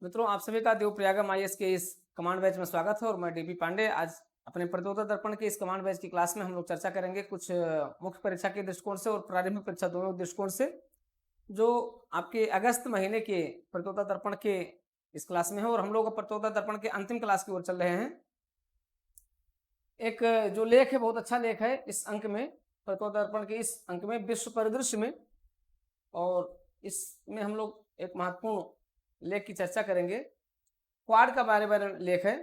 मित्रों, आप सभी का देवप्रयागम आईएएस के इस कमांड बैच में स्वागत है और मैं डीपी पांडे। आज अपने प्रतियोगिता दर्पण के इस कमांड बैच की क्लास में हम लोग चर्चा करेंगे कुछ मुख्य परीक्षा के दृष्टिकोण से और प्रारंभिक परीक्षा दोनों दृष्टिकोण से, जो आपके अगस्त महीने के प्रतियोगिता दर्पण के इस क्लास में है। और हम लोग प्रतियोगिता दर्पण के अंतिम क्लास की ओर चल रहे हैं। एक जो लेख है, बहुत अच्छा लेख है इस अंक में, प्रतियोगिता दर्पण के इस अंक में विश्व परिदृश्य में, और इसमें हम लोग एक महत्वपूर्ण लेख की चर्चा करेंगे। क्वाड का बारे में लेख है।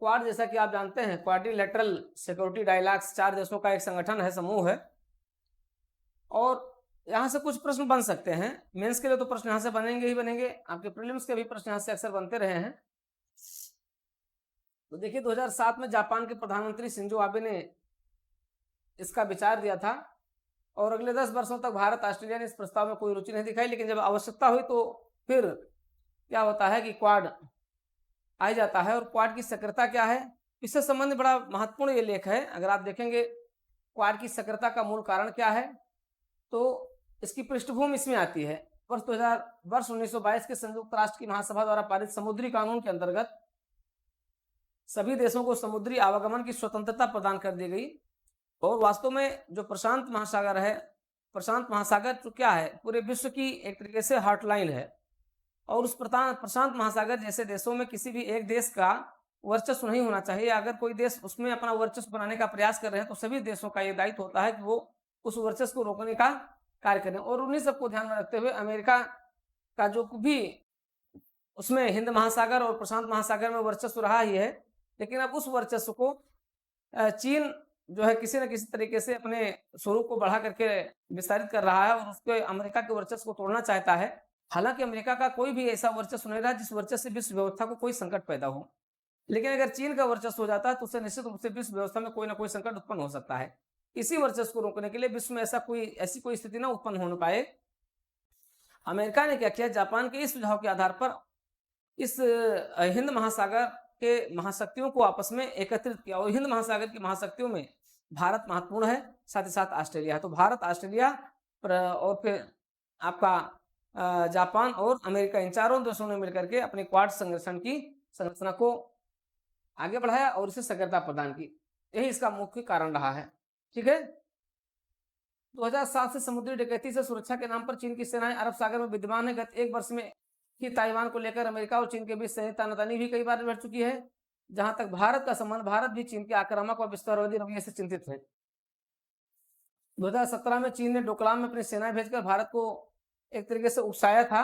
क्वाड, जैसा कि आप जानते हैं, क्वाड्रिलेटरल सिक्योरिटी डायलॉग्स, 4 देशों का एक संगठन है, समूह है। और यहां से कुछ प्रश्न बन सकते हैं। मेंस के लिए तो प्रश्न यहां से बनेंगे ही बनेंगे, आपके प्रीलिम्स के भी प्रश्न यहां से अक्सर बनते रहे हैं। तो देखिए, 2007 में जापान के प्रधानमंत्री शिंजो आबे ने इसका विचार दिया था और अगले 10 वर्षों तक भारत, ऑस्ट्रेलिया ने इस प्रस्ताव में कोई रुचि नहीं दिखाई। लेकिन जब आवश्यकता हुई तो फिर क्या होता है कि क्वाड आ जाता है। और क्वाड की सक्रियता क्या है, इससे संबंधित बड़ा महत्वपूर्ण ये लेख है। अगर आप देखेंगे क्वाड की सक्रियता का मूल कारण क्या है, तो इसकी पृष्ठभूमि इसमें आती है। वर्ष 1922 के संयुक्त राष्ट्र की महासभा द्वारा पारित समुद्री कानून के अंतर्गत सभी देशों को समुद्री आवागमन की स्वतंत्रता प्रदान कर दी गई। और वास्तव में जो प्रशांत महासागर है, प्रशांत महासागर तो क्या है, पूरे विश्व की एक तरीके से हॉटलाइन है। और उस प्रशांत महासागर जैसे देशों में किसी भी एक देश का वर्चस्व नहीं होना चाहिए। अगर कोई देश उसमें अपना वर्चस्व बनाने का प्रयास कर रहे हैं तो सभी देशों का यह दायित्व होता है कि वो उस वर्चस्व को रोकने का कार्य करें। और उन्हीं सबको ध्यान में रखते हुए अमेरिका का जो भी उसमें हिंद महासागर और प्रशांत महासागर में वर्चस्व रहा ही है, लेकिन अब उस वर्चस्व को चीन जो है किसी न किसी तरीके से अपने स्वरूप को बढ़ा करके विस्तारित कर रहा है और उसके अमेरिका के वर्चस्व को तोड़ना चाहता है। हालांकि अमेरिका का कोई भी ऐसा वर्चस्व नहीं रहा जिस वर्चस्व से विश्व व्यवस्था को कोई संकट पैदा हो। लेकिन अगर चीन का वर्चस्व हो जाता है तो उससे निश्चित रूप से विश्व व्यवस्था में कोई ना कोई संकट उत्पन्न हो सकता है। इसी वर्चस्व को रोकने के लिए विश्व में ऐसी कोई स्थिति ना उत्पन्न होने पाए, अमेरिका ने क्या किया, जापान के इस सुझाव के आधार पर इस हिंद महासागर के महाशक्तियों को आपस में एकत्रित किया। और हिंद महासागर की महाशक्तियों में भारत महत्वपूर्ण है, साथ ही साथ ऑस्ट्रेलिया है। तो भारत, ऑस्ट्रेलिया और फिर आपका जापान और अमेरिका, इन चारों देशों ने मिलकर के अपने क्वाड संगठन की संरचना को आगे बढ़ाया और इसे सक्रियता प्रदान की। यही इसका मुख्य कारण रहा है। ठीक है। 2007 से समुद्री डकैती से सुरक्षा के नाम पर चीन की सेनाएं अरब सागर में विद्यमान है। गत एक वर्ष में ही ताइवान को लेकर अमेरिका और चीन के बीच सैन्य तानातनी भी कई बार बढ़ चुकी है। जहां तक भारत का संबंध, भारत भी चीन के आक्रामक और विस्तारवादी रवैये से चिंतित है। 2017 में चीन ने डोकलाम में अपनी सेनाएं भेजकर भारत को एक तरीके से उकसाया था।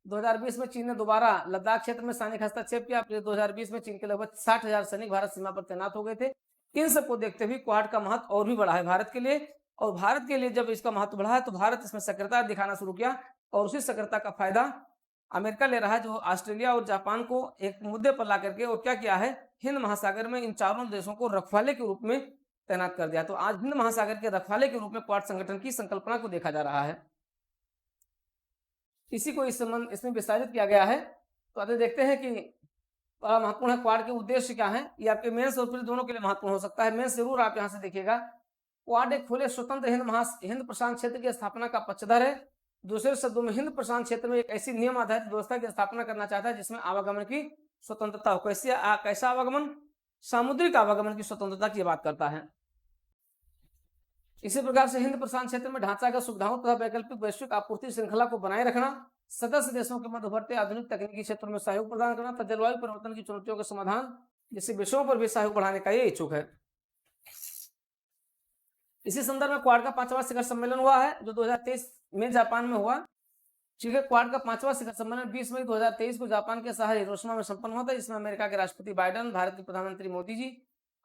2020 में चीन ने दोबारा लद्दाख क्षेत्र में सैनिक हस्तक्षेप किया। 2020 में चीन के लगभग 60,000 सैनिक भारत सीमा पर तैनात हो गए थे। इन सबको देखते हुए क्वाड का महत्व और भी बढ़ा है भारत के लिए। और भारत के लिए जब इसका महत्व बढ़ा है तो भारत इसमें सक्रियता दिखाना शुरू किया और उसी सक्रियता का फायदा अमेरिका ले रहा है, जो ऑस्ट्रेलिया और जापान को एक मुद्दे पर ला करके और क्या किया है, हिंद महासागर में इन चारों देशों को रखवाले के रूप में तैनात कर दिया। तो आज हिंद महासागर के रखवाले के रूप में क्वाड संगठन की संकल्पना को देखा जा रहा है। इसी को इसमें विस्तारित किया गया है। तो आगे देखते हैं कि बड़ा महत्वपूर्ण है क्वाड के उद्देश्य क्या है। ये आपके मेंस और प्री दोनों के लिए महत्वपूर्ण हो सकता है। मेंस जरूर आप यहां से देखिएगा। क्वाड एक खुले स्वतंत्र हिंद प्रशांत क्षेत्र की स्थापना का पक्षधर है। दूसरे शब्दों में, हिंद प्रशांत क्षेत्र में एक ऐसी नियम आधारित व्यवस्था की स्थापना करना चाहता है जिसमें आवागमन की स्वतंत्रता हो। कैसा आवागमन? सामुद्रिक आवागमन की स्वतंत्रता की बात करता है। इसी प्रकार से हिंद प्रशांत क्षेत्र में ढांचागत सुविधाओं तथा वैकल्पिक वैश्विक आपूर्ति श्रृंखला को बनाए रखना, सदस्य देशों के मध्य उभरते आधुनिक तकनीकी क्षेत्रों में सहयोग प्रदान करना तथा जलवायु परिवर्तन की चुनौतियों के समाधान जैसे विषयों पर भी सहयोग बढ़ाने का ये इच्छुक है। इसी संदर्भ में क्वाड का 5वां शिखर सम्मेलन हुआ है जो 2023 में जापान में हुआ। ठीक है। क्वाड का 5वां शिखर सम्मेलन 20 मई 2023 को जापान के शहर हिरोशिमा में संपन्न हुआ था। इसमें अमेरिका के राष्ट्रपति बाइडेन, भारत के प्रधानमंत्री मोदी जी,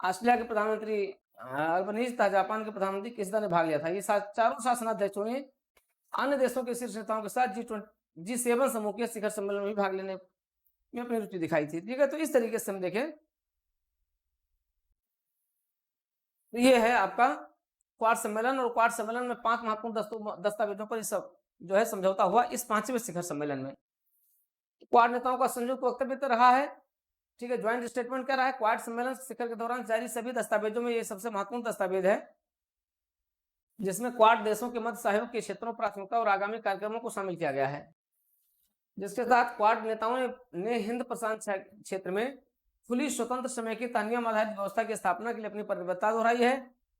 ऑस्ट्रेलिया के प्रधानमंत्री अल्बनीज तथा जापान के प्रधानमंत्री किशिदा ने भाग लिया था। ये चारों शासनाध्यक्षों ने अन्य देशों के शीर्ष नेताओं के साथ G7 समूह के शिखर सम्मेलन में भी भाग लेने में अपनी रुचि दिखाई थी। ठीक है। तो इस तरीके से हम देखें तो ये है आपका क्वाड सम्मेलन। और क्वाड सम्मेलन में 5 महत्वपूर्ण दस्तावेजों पर सब जो है समझौता हुआ इस 5वें शिखर सम्मेलन में। क्वाड नेताओं का संयुक्त वक्तव्य तो रहा है। ठीक है। ज्वाइंट स्टेटमेंट क्या रहा है? क्वाड सम्मेलन शिखर के दौरान जारी सभी दस्तावेजों में ये सबसे महत्वपूर्ण दस्तावेज है जिसमें क्वाड देशों के मध्य सहयोग के क्षेत्रों, प्राथमिकता और आगामी कार्यक्रमों को शामिल किया गया है। जिसके साथ क्वाड नेताओं ने हिंद प्रशांत क्षेत्र में खुली स्वतंत्र समेकित नियम आधारित व्यवस्था की स्थापना के लिए अपनी प्रतिबद्धता दोहराई है।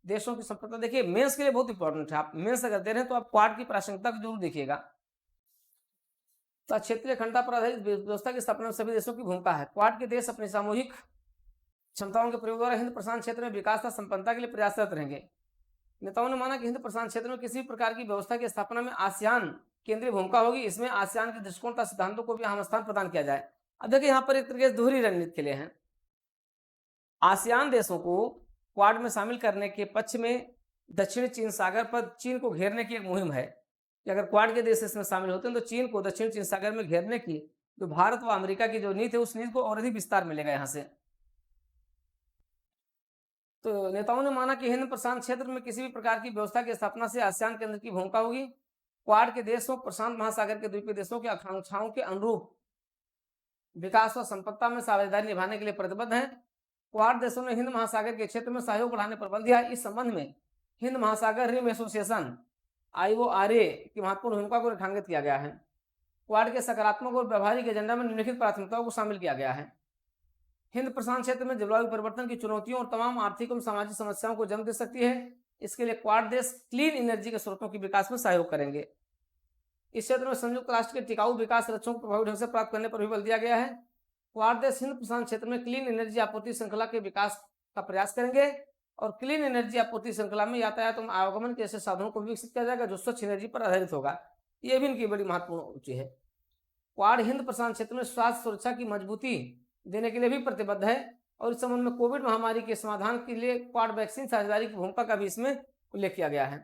देशों की संप्रभुता देखिए, मेंस के लिए बहुत इंपॉर्टेंट है। आप मेंस अगर दे रहे हैं तो आप क्वाड की प्रासंगिकता को जरूर देखिएगा। तो क्षेत्रीय अखंडता पर आधारित व्यवस्था की स्थापना में सभी देशों की भूमिका है। क्वाड के देश अपनी सामूहिक क्षमताओं के प्रयोग द्वारा हिंद प्रशांत क्षेत्र में विकास तथा संपन्नता के लिए प्रयासरत रहेंगे। नेताओं ने माना कि हिंद प्रशांत क्षेत्र में किसी भी प्रकार की व्यवस्था की स्थापना में आसियान केंद्रीय भूमिका होगी। इसमें आसियान के दृष्टिकोण तथा सिद्धांतों को भी अहम स्थान प्रदान किया जाए। अब देखिए, यहाँ पर एक तरीके से दोहरी रणनीति के लिए हैं। आसियान देशों को क्वाड में शामिल करने के पक्ष में दक्षिण चीन सागर पर चीन को घेरने की एक मुहिम है कि अगर क्वाड के देश इसमें शामिल होते हैं तो चीन को दक्षिण चीन सागर में घेरने की जो भारत व अमेरिका की जो नीति है उस नीति को और अधिक विस्तार मिलेगा यहाँ से। तो नेताओं ने माना कि हिंद प्रशांत क्षेत्र में किसी भी प्रकार की व्यवस्था की स्थापना से आसियान केंद्र की भूमिका होगी। क्वाड के देशों प्रशांत महासागर के द्वीपीय देशों की आकांक्षाओं के अनुरूप विकास व संपन्नता में साझेदारी निभाने के लिए प्रतिबद्ध हैं। क्वाड देशों ने हिंद महासागर के क्षेत्र में सहयोग बढ़ाने पर बल दिया। इस संबंध में हिंद महासागर रिम एसोसिएशन IORA की महत्वपूर्ण भूमिका को रेखांकित किया गया है। क्वाड के सकारात्मक और व्यवहारिक एजेंडा में निम्नलिखित प्राथमिकताओं को शामिल किया गया है। हिंद प्रशांत क्षेत्र में जलवायु परिवर्तन की चुनौतियों और तमाम आर्थिक एवं सामाजिक समस्याओं को जन्म दे सकती है। इसके लिए क्वाड देश क्लीन एनर्जी के स्रोतों के विकास में सहयोग करेंगे। इस क्षेत्र में संयुक्त राष्ट्र के टिकाऊ विकास लक्ष्यों को प्रभावी ढंग से प्राप्त करने पर भी बल दिया गया है। क्वाड देश हिंद प्रशांत क्षेत्र में क्लीन एनर्जी आपूर्ति श्रृंखला के विकास का प्रयास करेंगे और क्लीन एनर्जी आपूर्ति श्रृंखला में यातायात एवं आवागमन के ऐसे साधनों को विकसित किया जाएगा जो स्वच्छ एनर्जी पर आधारित होगा। यह भी इनकी बड़ी महत्वपूर्ण रुचि है। क्वाड हिंद प्रशांत क्षेत्र में स्वास्थ्य सुरक्षा की मजबूती देने के लिए भी प्रतिबद्ध है और इस संबंध में कोविड महामारी के समाधान के लिए क्वाड वैक्सीन साझेदारी की भूमिका का भी इसमें उल्लेख किया गया है।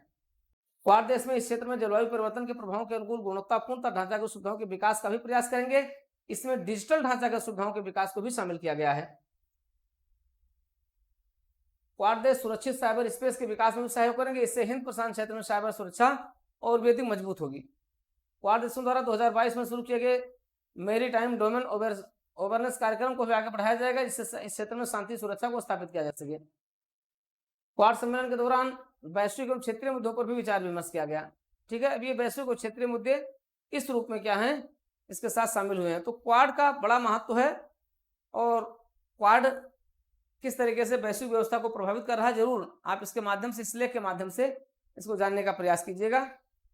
क्वाड देश में इस क्षेत्र में जलवायु परिवर्तन के प्रभावों के अनुकूल गुणवत्तापूर्ण ढांचागत सुविधाओं के विकास का भी प्रयास करेंगे। इसमें डिजिटल ढांचागत सुविधाओं के विकास को भी शामिल किया गया है। क्वाड देश सुरक्षित साइबर स्पेस के विकास में भी सहयोग करेंगे। इससे हिंद प्रशांत क्षेत्र में साइबर सुरक्षा और भी अधिक मजबूत होगी। क्वाड देशों द्वारा 2022 में शुरू किए गए मैरीटाइम डोमेन अवेयरनेस कार्यक्रम को भी आगे बढ़ाया जाएगा जिससे इस क्षेत्र में शांति सुरक्षा को स्थापित किया जा सके। क्वाड सम्मेलन के दौरान वैश्विक एवं क्षेत्रीय मुद्दों पर भी विचार विमर्श किया गया। ठीक है, अब ये वैश्विक और क्षेत्रीय मुद्दे इस रूप में क्या हैं, इसके साथ शामिल हुए हैं। तो क्वाड का बड़ा महत्व है और क्वाड किस तरीके से वैश्विक व्यवस्था को प्रभावित कर रहा है, जरूर आप इसके माध्यम से, इस लेख के माध्यम से इसको जानने का प्रयास कीजिएगा।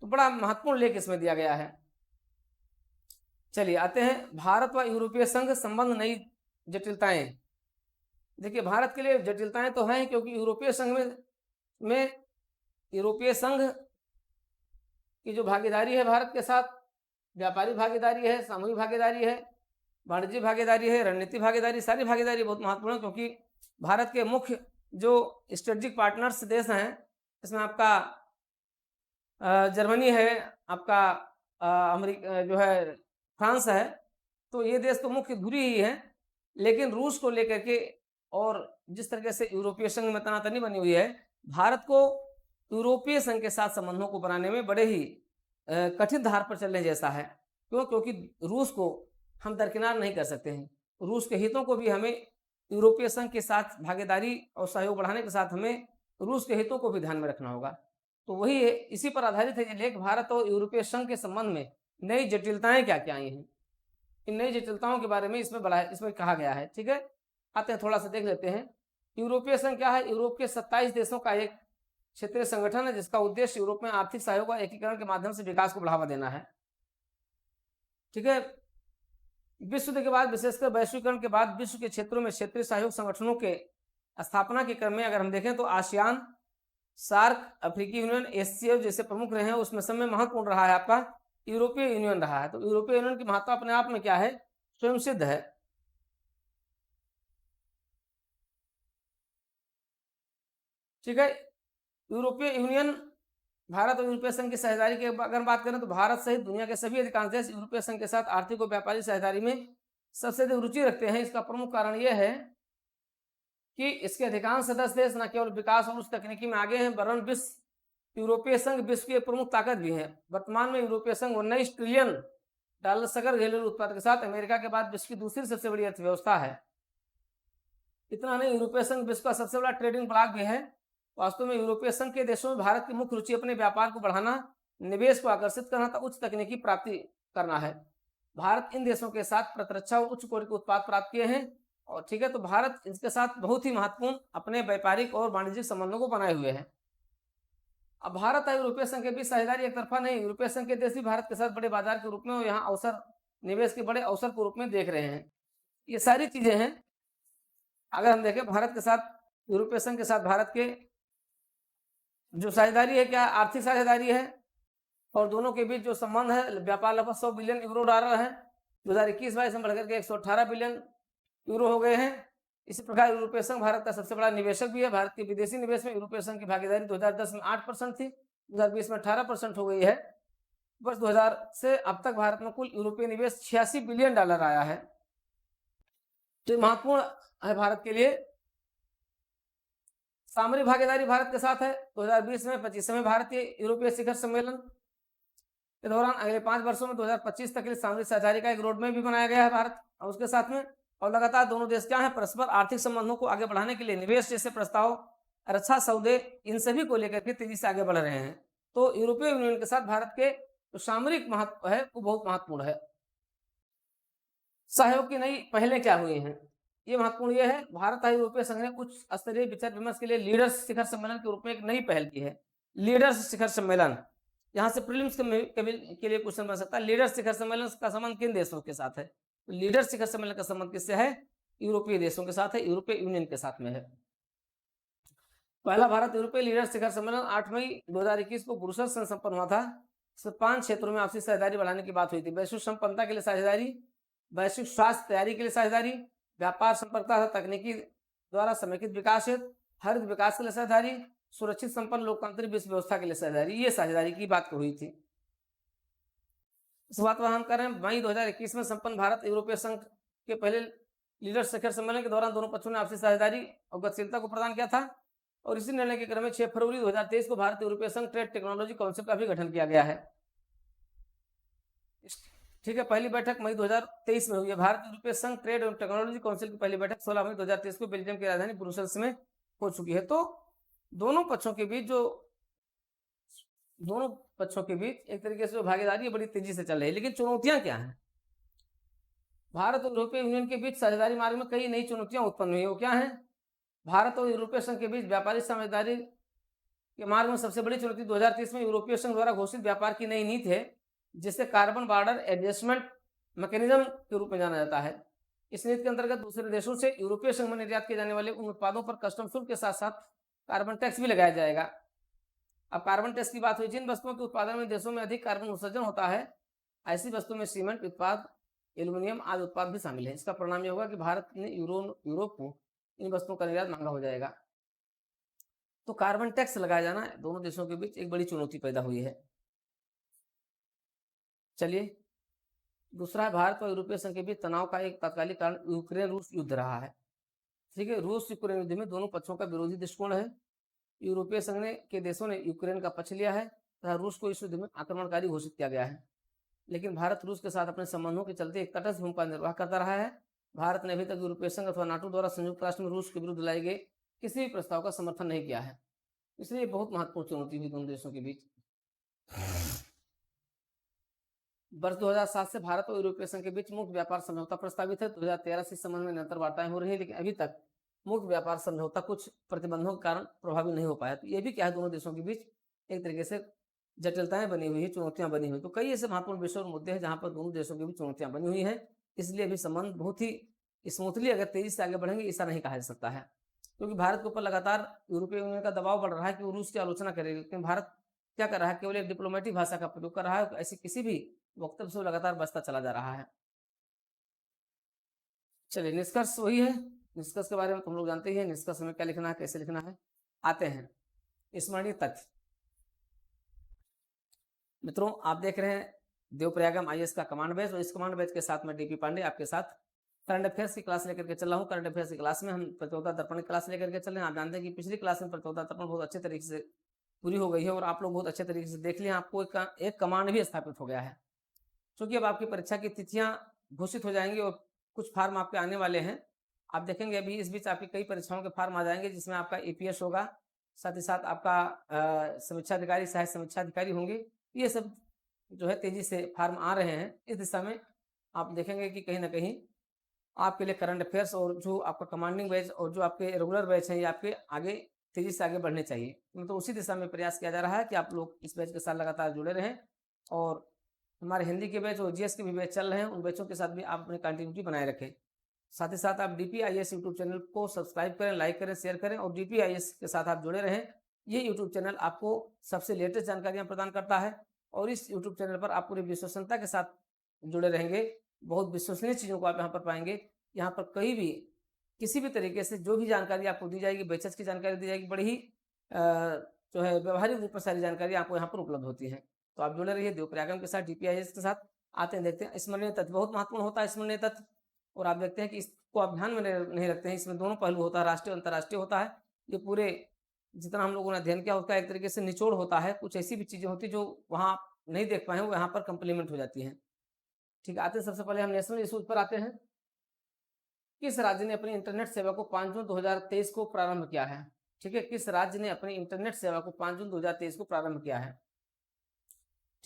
तो बड़ा महत्वपूर्ण लेख इसमें दिया गया है। चलिए आते हैं भारत व यूरोपीय संघ संबंध, नई जटिलताएं। देखिए, भारत के लिए जटिलताएं तो हैं क्योंकि यूरोपीय संघ में यूरोपीय संघ की जो भागीदारी है भारत के साथ, व्यापारिक भागीदारी है, सामूहिक भागीदारी है, वाणिज्य भागीदारी है, रणनीतिक भागीदारी, सारी भागीदारी बहुत महत्वपूर्ण है क्योंकि भारत के मुख्य जो स्ट्रेटेजिक पार्टनर्स देश हैं इसमें आपका जर्मनी है, आपका अमेरिका जो है फ्रांस है। तो ये देश तो मुख्य धुरी ही है, लेकिन रूस को लेकर के और जिस तरीके से यूरोपीय संघ में तनातनी बनी हुई है, भारत को यूरोपीय संघ के साथ संबंधों को बनाने में बड़े ही कठिन धार पर चलने जैसा है। क्यों? क्योंकि रूस को हम दरकिनार नहीं कर सकते हैं। रूस के हितों को भी हमें यूरोपीय संघ के साथ भागीदारी और सहयोग बढ़ाने के साथ हमें रूस के हितों को भी ध्यान में रखना होगा। तो वही है, इसी पर आधारित है ये लेख। भारत और यूरोपीय संघ के संबंध में नई जटिलताएं क्या क्या आई हैं, इन नई जटिलताओं के बारे में इसमें कहा गया है। ठीक है, आते हैं थोड़ा सा देख लेते हैं। यूरोपीय संघ क्या है? यूरोप के 27 देशों का एक क्षेत्रीय संगठन है जिसका उद्देश्य यूरोप में आर्थिक सहयोग और एकीकरण के माध्यम से विकास को बढ़ावा देना है। ठीक है, विश्व युद्ध के बाद, विशेषकर वैश्वीकरण के बाद, विश्व के क्षेत्रों में क्षेत्रीय सहयोग संगठनों के स्थापना के क्रम में अगर हम देखें तो आसियान, सार्क, अफ्रीकी यूनियन, एससीओ जैसे प्रमुख रहे हैं। उसमें सब में महत्वपूर्ण रहा है आपका यूरोपीय यूनियन रहा है। तो यूरोपीय यूनियन की महत्ता अपने आप में क्या है? स्वयं सिद्ध है। ठीक है, यूरोपीय यूनियन, भारत और यूरोपीय संघ की साझेदारी की अगर बात करें तो भारत सहित दुनिया के सभी अधिकांश देश यूरोपीय संघ के साथ आर्थिक और व्यापारिक साझेदारी में सबसे अधिक रुचि रखते हैं। इसका प्रमुख कारण यह है कि इसके अधिकांश सदस्य देश न केवल विकास और उस तकनीकी में आगे हैं, वरन यूरोपीय संघ विश्व की प्रमुख ताकत भी है। वर्तमान में यूरोपीय संघ $19 ट्रिलियन सकल घरेलू उत्पाद के साथ अमेरिका के बाद विश्व की दूसरी सबसे बड़ी अर्थव्यवस्था है। इतना नहीं, यूरोपीय संघ विश्व का सबसे बड़ा ट्रेडिंग ब्लॉक भी है। वास्तव में यूरोपीय संघ के देशों में भारत की मुख्य रुचि अपने व्यापार को बढ़ाना, निवेश को आकर्षित करना तथा उच्च तकनीकी प्राप्ति करना है। भारत इन देशों के साथ प्रतिरक्षा और उच्च कोटि के उत्पाद प्राप्त किए हैं। और ठीक है, तो भारत इसके साथ बहुत ही महत्वपूर्ण अपने व्यापारिक और वाणिज्यिक संबंधों को बनाए हुए हैं। अब भारत और यूरोपीय संघ के बीच साझेदारी एक तरफा नहीं, यूरोपीय संघ के देश भी भारत के साथ बड़े बाजार के रूप में और यहाँ अवसर निवेश के बड़े अवसर के रूप में देख रहे हैं। ये सारी चीजें हैं। अगर हम देखें भारत के साथ यूरोपीय संघ के साथ भारत के जो साझेदारी है, क्या आर्थिक साझेदारी है, और दोनों के बीच जो संबंध है, व्यापार लगभग 100 बिलियन यूरो डॉलर है, 2021-22 में बढ़कर के 118 बिलियन यूरो हो गए हैं। इसी प्रकार यूरोपीय संघ भारत का सबसे बड़ा निवेशक भी है। भारत के विदेशी निवेश में यूरोपीय संघ की भागीदारी 2010 में 8% थी, 2020 में 18% हो गई है। वर्ष 2000 से अब तक भारत में कुल यूरोपीय निवेश 86 बिलियन डॉलर आया है। तो महत्वपूर्ण है भारत के लिए। सामरिक भागीदारी भारत के साथ है। 2020 में 25वें भारतीय यूरोपीय शिखर सम्मेलन के दौरान अगले 5 वर्षों में 2025 तक के लिए सामरिक साझेदारी का एक रोड मैप भी बनाया गया है भारत और उसके साथ में। और लगातार दोनों देश क्या है, परस्पर आर्थिक संबंधों को आगे बढ़ाने के लिए निवेश जैसे प्रस्ताव, रक्षा सौदे, इन सभी को लेकर के तेजी से आगे बढ़ रहे हैं। तो यूरोपीय यूनियन के साथ भारत के जो सामरिक महत्व है वो बहुत महत्वपूर्ण है। सहयोग की नई पहलें क्या हुई हैं, ये महत्वपूर्ण ये है, भारत और यूरोपीय संघ ने उच्च स्तरीय विचार विमर्श के लिए लीडर्स शिखर सम्मेलन के रूप में एक नई पहल की है। लीडर्स शिखर सम्मेलन, यहाँ से प्रीलिम्स के लिए क्वेश्चन बन सकता है। लीडर्स शिखर सम्मेलन का संबंध किन देशों के साथ है? लीडर्स शिखर सम्मेलन का संबंध किससे है? यूरोपीय देशों के साथ है, यूरोपीय यूनियन के साथ में है। पहला भारत यूरोपीय लीडर्स शिखर सम्मेलन 8 मई 2021 को ब्रुसेल्स में संपन्न हुआ था। इसमें 5 क्षेत्रों में आपसी साझेदारी बढ़ाने की बात हुई थी। वैश्विक संपन्नता के लिए साझेदारी, वैश्विक स्वास्थ्य तैयारी के लिए साझेदारी, व्यापार संपर्कता तकनीकी द्वारा समेकित विकास हेतु, हरित विकास के लिए साझेदारी, सुरक्षित संपन्न लोकतांत्रिक विश्व व्यवस्था के लिए साझेदारी, ये साझेदारी की बात हुई थी। इस बात पर हम कर रहे हैं, मई 2021 में संपन्न भारत यूरोपीय संघ के पहले लीडर्स शिखर सम्मेलन के दौरान दोनों पक्षों ने आपसी साझेदारी और गतिशीलता को प्रदान किया था। और इसी निर्णय के क्रम में 6 फरवरी 2023 को भारत यूरोपीय संघ ट्रेड टेक्नोलॉजी काउंसिल का भी गठन किया गया है। ठीक है, पहली बैठक मई 2023 में हुई है। भारत यूरोपीय संघ ट्रेड एवं टेक्नोलॉजी काउंसिल की पहली बैठक 16 मई 2023 को बेल्जियम की राजधानी ब्रुसेल्स में हो चुकी है। तो दोनों पक्षों के बीच एक तरीके से भागीदारी बड़ी तेजी से चल रही है। लेकिन चुनौतियां क्या हैं? भारत और यूरोपीय यूनियन के बीच साझेदारी मार्ग में कई नई चुनौतियां उत्पन्न हुई है। वो क्या है? भारत और यूरोपीय संघ के बीच व्यापारिक साझेदारी के मार्ग में सबसे बड़ी चुनौती 2030 में यूरोपीय संघ द्वारा घोषित व्यापार की नई नीति है, जिसे कार्बन बॉर्डर एडजस्टमेंट मैकेनिज्म के रूप में जाना जाता है। इस नीति के अंतर्गत दूसरे देशों से यूरोपीय संघ में निर्यात किए जाने वाले उन उत्पादों पर कस्टम शुल्क के साथ साथ कार्बन टैक्स भी लगाया जाएगा। अब कार्बन टैक्स की बात हुई, जिन वस्तुओं के उत्पादन में देशों में अधिक कार्बन उत्सर्जन होता है, ऐसी वस्तुओं में सीमेंट उत्पाद, एल्यूमिनियम आदि उत्पाद भी शामिल है। इसका परिणाम यह होगा कि भारत ने यूरोप को इन वस्तुओं का निर्यात महंगा हो जाएगा। तो कार्बन टैक्स लगाया जाना दोनों देशों के बीच एक बड़ी चुनौती पैदा हुई है। चलिए, दूसरा है भारत और यूरोपीय संघ के बीच तनाव का एक तात्कालिक कारण यूक्रेन रूस युद्ध रहा है। ठीक है, रूस यूक्रेन युद्ध में दोनों पक्षों का विरोधी दृष्टिकोण है। यूरोपीय संघ के देशों ने यूक्रेन का पक्ष लिया है तथा रूस को इस युद्ध में आक्रमणकारी घोषित किया गया है। लेकिन भारत रूस के साथ अपने संबंधों के चलते एक तटस्थ भूमिका निर्वाह करता रहा है। भारत ने अभी तक यूरोपीय संघ अथवा नाटो द्वारा संयुक्त राष्ट्र में रूस के विरुद्ध लाए गए किसी भी प्रस्ताव का समर्थन नहीं किया है। इसलिए बहुत महत्वपूर्ण चुनौती हुई दोनों देशों के बीच। वर्ष 2007 से भारत और यूरोपीय संघ के बीच मुक्त व्यापार समझौता प्रस्तावित है। 2013 से इस संबंध में निरंतर वार्ताएं हो रही है, लेकिन अभी तक मुक्त व्यापार समझौता कुछ प्रतिबंधों के कारण प्रभावी नहीं हो पाया। तो ये भी क्या है, दोनों देशों के बीच एक तरीके से जटिलताएं बनी हुई है, चुनौतियां बनी हुई। तो कई ऐसे महत्वपूर्ण विषय और मुद्दे हैं जहां पर दोनों देशों के बीच चुनौतियां बनी हुई हैं। इसलिए अभी संबंध बहुत ही स्मूथली, अगर तेजी से आगे बढ़ेंगे, ऐसा नहीं कहा जा सकता है, क्योंकि भारत के ऊपर लगातार यूरोपीय यूनियन का दबाव बढ़ रहा है कि वो रूस की आलोचना करेगा। लेकिन भारत क्या कर रहा है, केवल एक डिप्लोमेटिक भाषा का प्रयोग कर रहा है, ऐसी किसी भी वक्तव्य से लगातार बचता चला जा रहा है। चलिए, निष्कर्ष वही है। निष्कर्ष के बारे में तुम लोग जानते ही हैं, निष्कर्ष में क्या लिखना है, कैसे लिखना है। आते हैं स्मरणीय तथ्य। मित्रों, आप देख रहे हैं देवप्रयागम आईएएस का कमांड बैच, और इस कमांड बैच के साथ में डीपी पांडे आपके साथ करंट अफेयर्स की क्लास लेकर के चल रहा हूँ। करंट अफेयर्स की क्लास में हम प्रतियोगिता दर्पण की क्लास लेकर के चल रहे हैं। आप जानते हैं कि पिछली क्लास में प्रतियोगिता दर्पण बहुत अच्छे तरीके से पूरी हो गई है और आप लोग बहुत अच्छे तरीके से देख लिए। आपको एक कमांड भी स्थापित हो गया है। क्योंकि अब आपकी परीक्षा की तिथियां घोषित हो जाएंगी और कुछ फार्म आपके आने वाले हैं। आप देखेंगे अभी इस बीच आपकी कई परीक्षाओं के फार्म आ जाएंगे, जिसमें आपका एपीएस होगा, साथ ही साथ आपका समीक्षा अधिकारी, सहायक समीक्षा अधिकारी होंगे। ये सब जो है तेजी से फार्म आ रहे हैं। इस दिशा में आप देखेंगे कि कहीं ना कहीं आपके लिए करंट अफेयर्स और जो आपका कमांडिंग बैच और जो आपके रेगुलर बैच हैं ये आपके आगे तेजी से आगे बढ़ने चाहिए। तो उसी दिशा में प्रयास किया जा रहा है कि आप लोग इस बैच के साथ लगातार जुड़े रहें और हमारे हिंदी के बैच और जीएस के भी बैच चल रहे हैं, उन बैचों के साथ भी आप अपनी कंटिन्यूटी बनाए रखें। साथ ही साथ आप DPIAS यूट्यूब चैनल को सब्सक्राइब करें, लाइक करें, शेयर करें और DPIAS के साथ आप जुड़े रहें। ये यूट्यूब चैनल आपको सबसे लेटेस्ट जानकारियाँ प्रदान करता है और इस यूट्यूब चैनल पर आप पूरी विश्वसनीयता के साथ जुड़े रहेंगे। बहुत विश्वसनीय चीज़ों को आप यहाँ पर पाएंगे। यहाँ पर कहीं भी किसी भी तरीके से जो भी जानकारी आपको दी जाएगी, बैचेस की जानकारी दी जाएगी, बड़ी ही जो है व्यवहारिक रूप में सारी जानकारी आपको यहाँ पर उपलब्ध होती है। तो आप जुड़े रहिए देवप्रयागम के साथ, DPIAS के साथ। आते हैं, देखते हैं स्मरणीय तत्व बहुत महत्वपूर्ण होता है। स्मरणीय तत्व और आप देखते हैं कि इसको आप ध्यान में नहीं रखते हैं। इसमें दोनों पहलू होता है, राष्ट्रीय और अंतर्राष्ट्रीय होता है। ये पूरे जितना हम लोगों ने अध्ययन किया उसका एक तरीके से निचोड़ होता है। कुछ ऐसी भी चीज़ें होती है जो वहाँ नहीं देख पाए हैं, वो यहाँ पर कंप्लीमेंट हो जाती हैं। ठीक है, आते हैं सबसे पहले हम नेशनल इशूज पर आते हैं। किस राज्य ने अपनी इंटरनेट सेवा को 5 जून 2023 को प्रारंभ किया है? ठीक है, किस राज्य ने अपनी इंटरनेट सेवा को 5 जून 2023 को प्रारंभ किया है?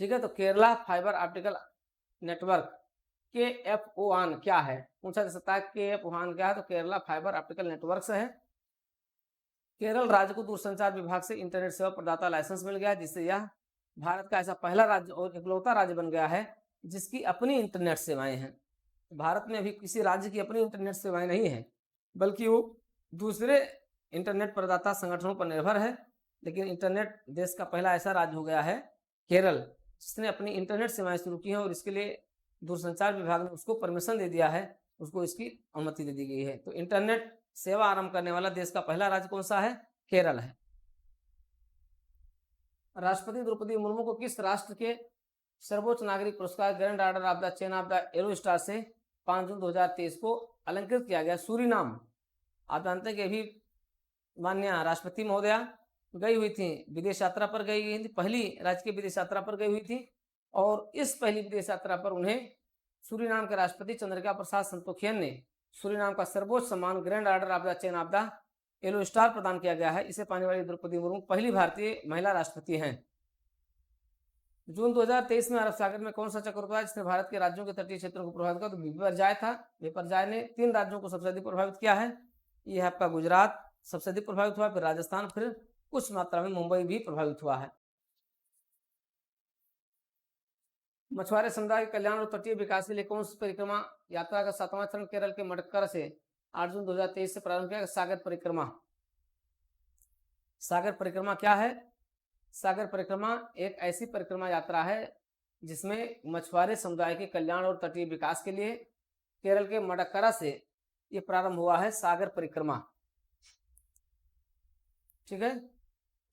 ठीक है, तो Kerala fibre optical network KF1 क्या है? पूछा जा सकता है KF1 क्या है, तो केरला फाइबर ऑप्टिकल नेटवर्क है। केरल राज्य को दूरसंचार विभाग से इंटरनेट सेवा प्रदाता लाइसेंस मिल गया, जिससे यह भारत का ऐसा पहला राज्य और इकलौता राज्य बन गया है जिसकी अपनी इंटरनेट सेवाएं हैं। भारत में अभी किसी राज्य की अपनी इंटरनेट सेवाएं नहीं है, बल्कि वो दूसरे इंटरनेट प्रदाता संगठनों पर निर्भर है। लेकिन इंटरनेट देश का पहला ऐसा राज्य हो गया है केरल, जिसने अपनी इंटरनेट सेवाएं शुरू की हैं और इसके लिए दूरसंचार विभाग ने उसको परमिशन दे दिया है, उसको इसकी अनुमति दे दी गई है। तो इंटरनेट सेवा आरंभ करने वाला देश का पहला राज्य कौन सा है? केरल है। राष्ट्रपति द्रौपदी मुर्मू को किस राष्ट्र के सर्वोच्च नागरिक पुरस्कार grand order of the chain of the yellow star से 5 जून 2023 को अलंकृत किया गया? सूरीनाम। आप जानते हैं कि अभी माननीय राष्ट्रपति महोदया गई हुई थी, विदेश यात्रा पर गई हुई थी, पहली राजकीय विदेश यात्रा पर गई हुई थी और इस पहली विदेश यात्रा पर उन्हें सूरीनाम के राष्ट्रपति चंद्रिका प्रसाद संतोखियन ने सूरीनाम का सर्वोच्च सम्मान grand order of the chain of the yellow star प्रदान किया गया है। इसे पाने वाली द्रौपदी मुर्मू पहली भारतीय महिला राष्ट्रपति हैं। जून 2023 में अरब सागर में कौन सा चक्रवात है जिसने भारत के राज्यों के तटीय क्षेत्रों को प्रभावित किया? तो बिपरजॉय था। बिपरजॉय ने 3 राज्यों को सबसे अधिक प्रभावित किया है। ये है आपका गुजरात सबसे अधिक प्रभावित हुआ, फिर राजस्थान, फिर कुछ मात्रा में मुंबई भी प्रभावित हुआ है। मछुआरे समुदाय के कल्याण और तटीय विकास के लिए कौन सी परिक्रमा यात्रा का 7वां चरण केरल के मडक्कर से 8 जून 2023 से प्रारंभ किया? सागर परिक्रमा। सागर परिक्रमा क्या है? सागर परिक्रमा एक ऐसी परिक्रमा यात्रा है जिसमें मछुआरे समुदाय के कल्याण और तटीय विकास के लिए केरल के मडक्करा से ये प्रारंभ हुआ है सागर परिक्रमा। ठीक है,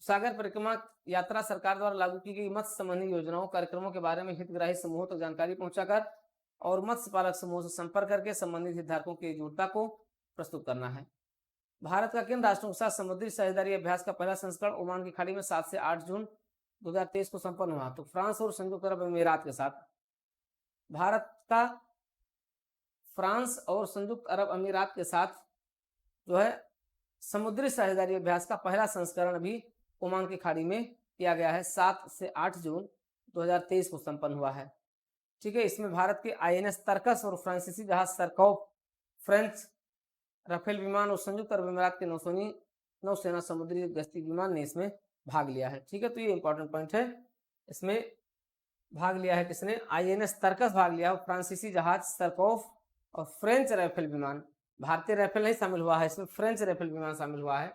सागर परिक्रमा यात्रा सरकार द्वारा लागू की गई मत्स्य संबंधी योजनाओं कार्यक्रमों के बारे में हितग्राही समूहों तक जानकारी पहुंचाकर और मत्स्य पालक समूह से संपर्क करके संबंधित हितधारकों की एकजुटता को प्रस्तुत करना है। भारत का किन राष्ट्रों के साथ समुद्री साझेदारी अभ्यास का पहला संस्करण ओमान की खाड़ी में 7 से 8 जून 2023 को संपन्न हुआ? तो फ्रांस और संयुक्त अरब अमीरात के साथ। भारत का फ्रांस और संयुक्त अरब अमीरात के साथ जो है समुद्री साझेदारी अभ्यास का पहला संस्करण भी ओमान की खाड़ी में किया गया है। 7 से 8 जून 2023 को संपन्न हुआ है। ठीक है, इसमें भारत के INS तर्कस और फ्रांसीसी जहाज सरकौफ, फ्रेंच राफेल विमान और संयुक्त अरब अमीरात के नौसेना समुद्री गश्ती विमान ने इसमें भाग लिया है। ठीक है, तो ये इंपॉर्टेंट पॉइंट है। इसमें भाग लिया है किसने? INS तर्कस भाग लिया, फ्रांसीसी जहाज सरकौफ और फ्रेंच राइफल विमान। भारतीय राइफल नहीं शामिल हुआ है इसमें, फ्रेंच राइफल विमान शामिल हुआ है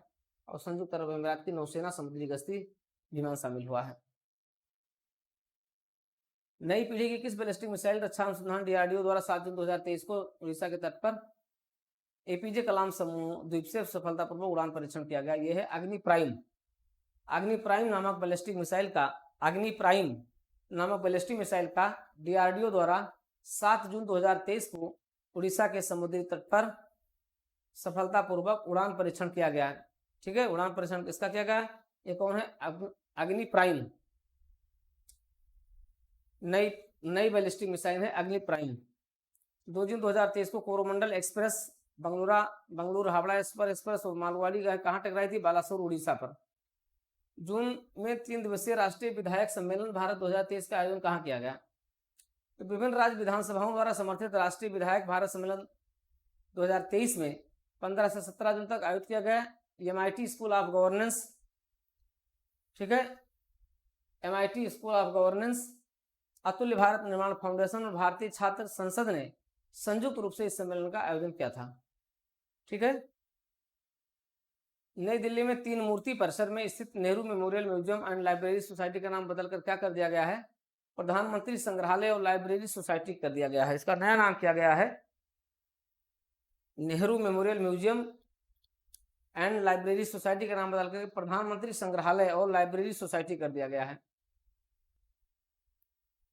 और संयुक्त अरब अमीरात की नौसेना समुद्री गश्ती विमान शामिल हुआ है। नई पीढ़ी की किस बैलिस्टिक मिसाइल रक्षा अनुसंधान DRDO द्वारा 7 जून 2023 को उड़ीसा के तट पर APJ कलाम समूह द्वीप से सफलतापूर्वक उड़ान परीक्षण किया गया? यह है अग्नि प्राइम। अग्नि प्राइम नामक बैलिस्टिक मिसाइल का DRDO द्वारा 7 जून 2023 को उड़ीसा के समुद्री तट पर सफलतापूर्वक उड़ान परीक्षण किया गया है। ठीक है, उड़ान परीक्षण किसका किया गया? ये कौन है? अग्नि प्राइम। नई बैलिस्टिक मिसाइल है अग्नि प्राइम। 2 जून 2023 को कोरोमंडल एक्सप्रेस बंगलुरु हावड़ा एक्सप्रेस और मालगाड़ी कहाँ टकराई थी? बालासोर उड़ीसा पर। जून में 3 दिवसीय राष्ट्रीय विधायक सम्मेलन भारत 2023 का आयोजन कहाँ किया गया? तो विभिन्न राज्य विधानसभाओं द्वारा समर्थित राष्ट्रीय विधायक भारत सम्मेलन 2023 में 15 से 17 जून तक आयोजित किया गया। MIT स्कूल ऑफ गवर्नेंस, ठीक है, MIT स्कूल ऑफ गवर्नेंस, अतुल्य भारत निर्माण फाउंडेशन और भारतीय छात्र संसद ने संयुक्त रूप से इस सम्मेलन का आयोजन किया था। ठीक है। नई दिल्ली में 3 मूर्ति परिसर में स्थित Nehru memorial museum and library society का नाम बदलकर क्या कर दिया गया है? प्रधानमंत्री संग्रहालय और लाइब्रेरी सोसाइटी कर दिया गया है। इसका नया नाम किया गया है Nehru memorial museum and library society का नाम बदलकर प्रधानमंत्री संग्रहालय और लाइब्रेरी सोसाइटी कर दिया गया है।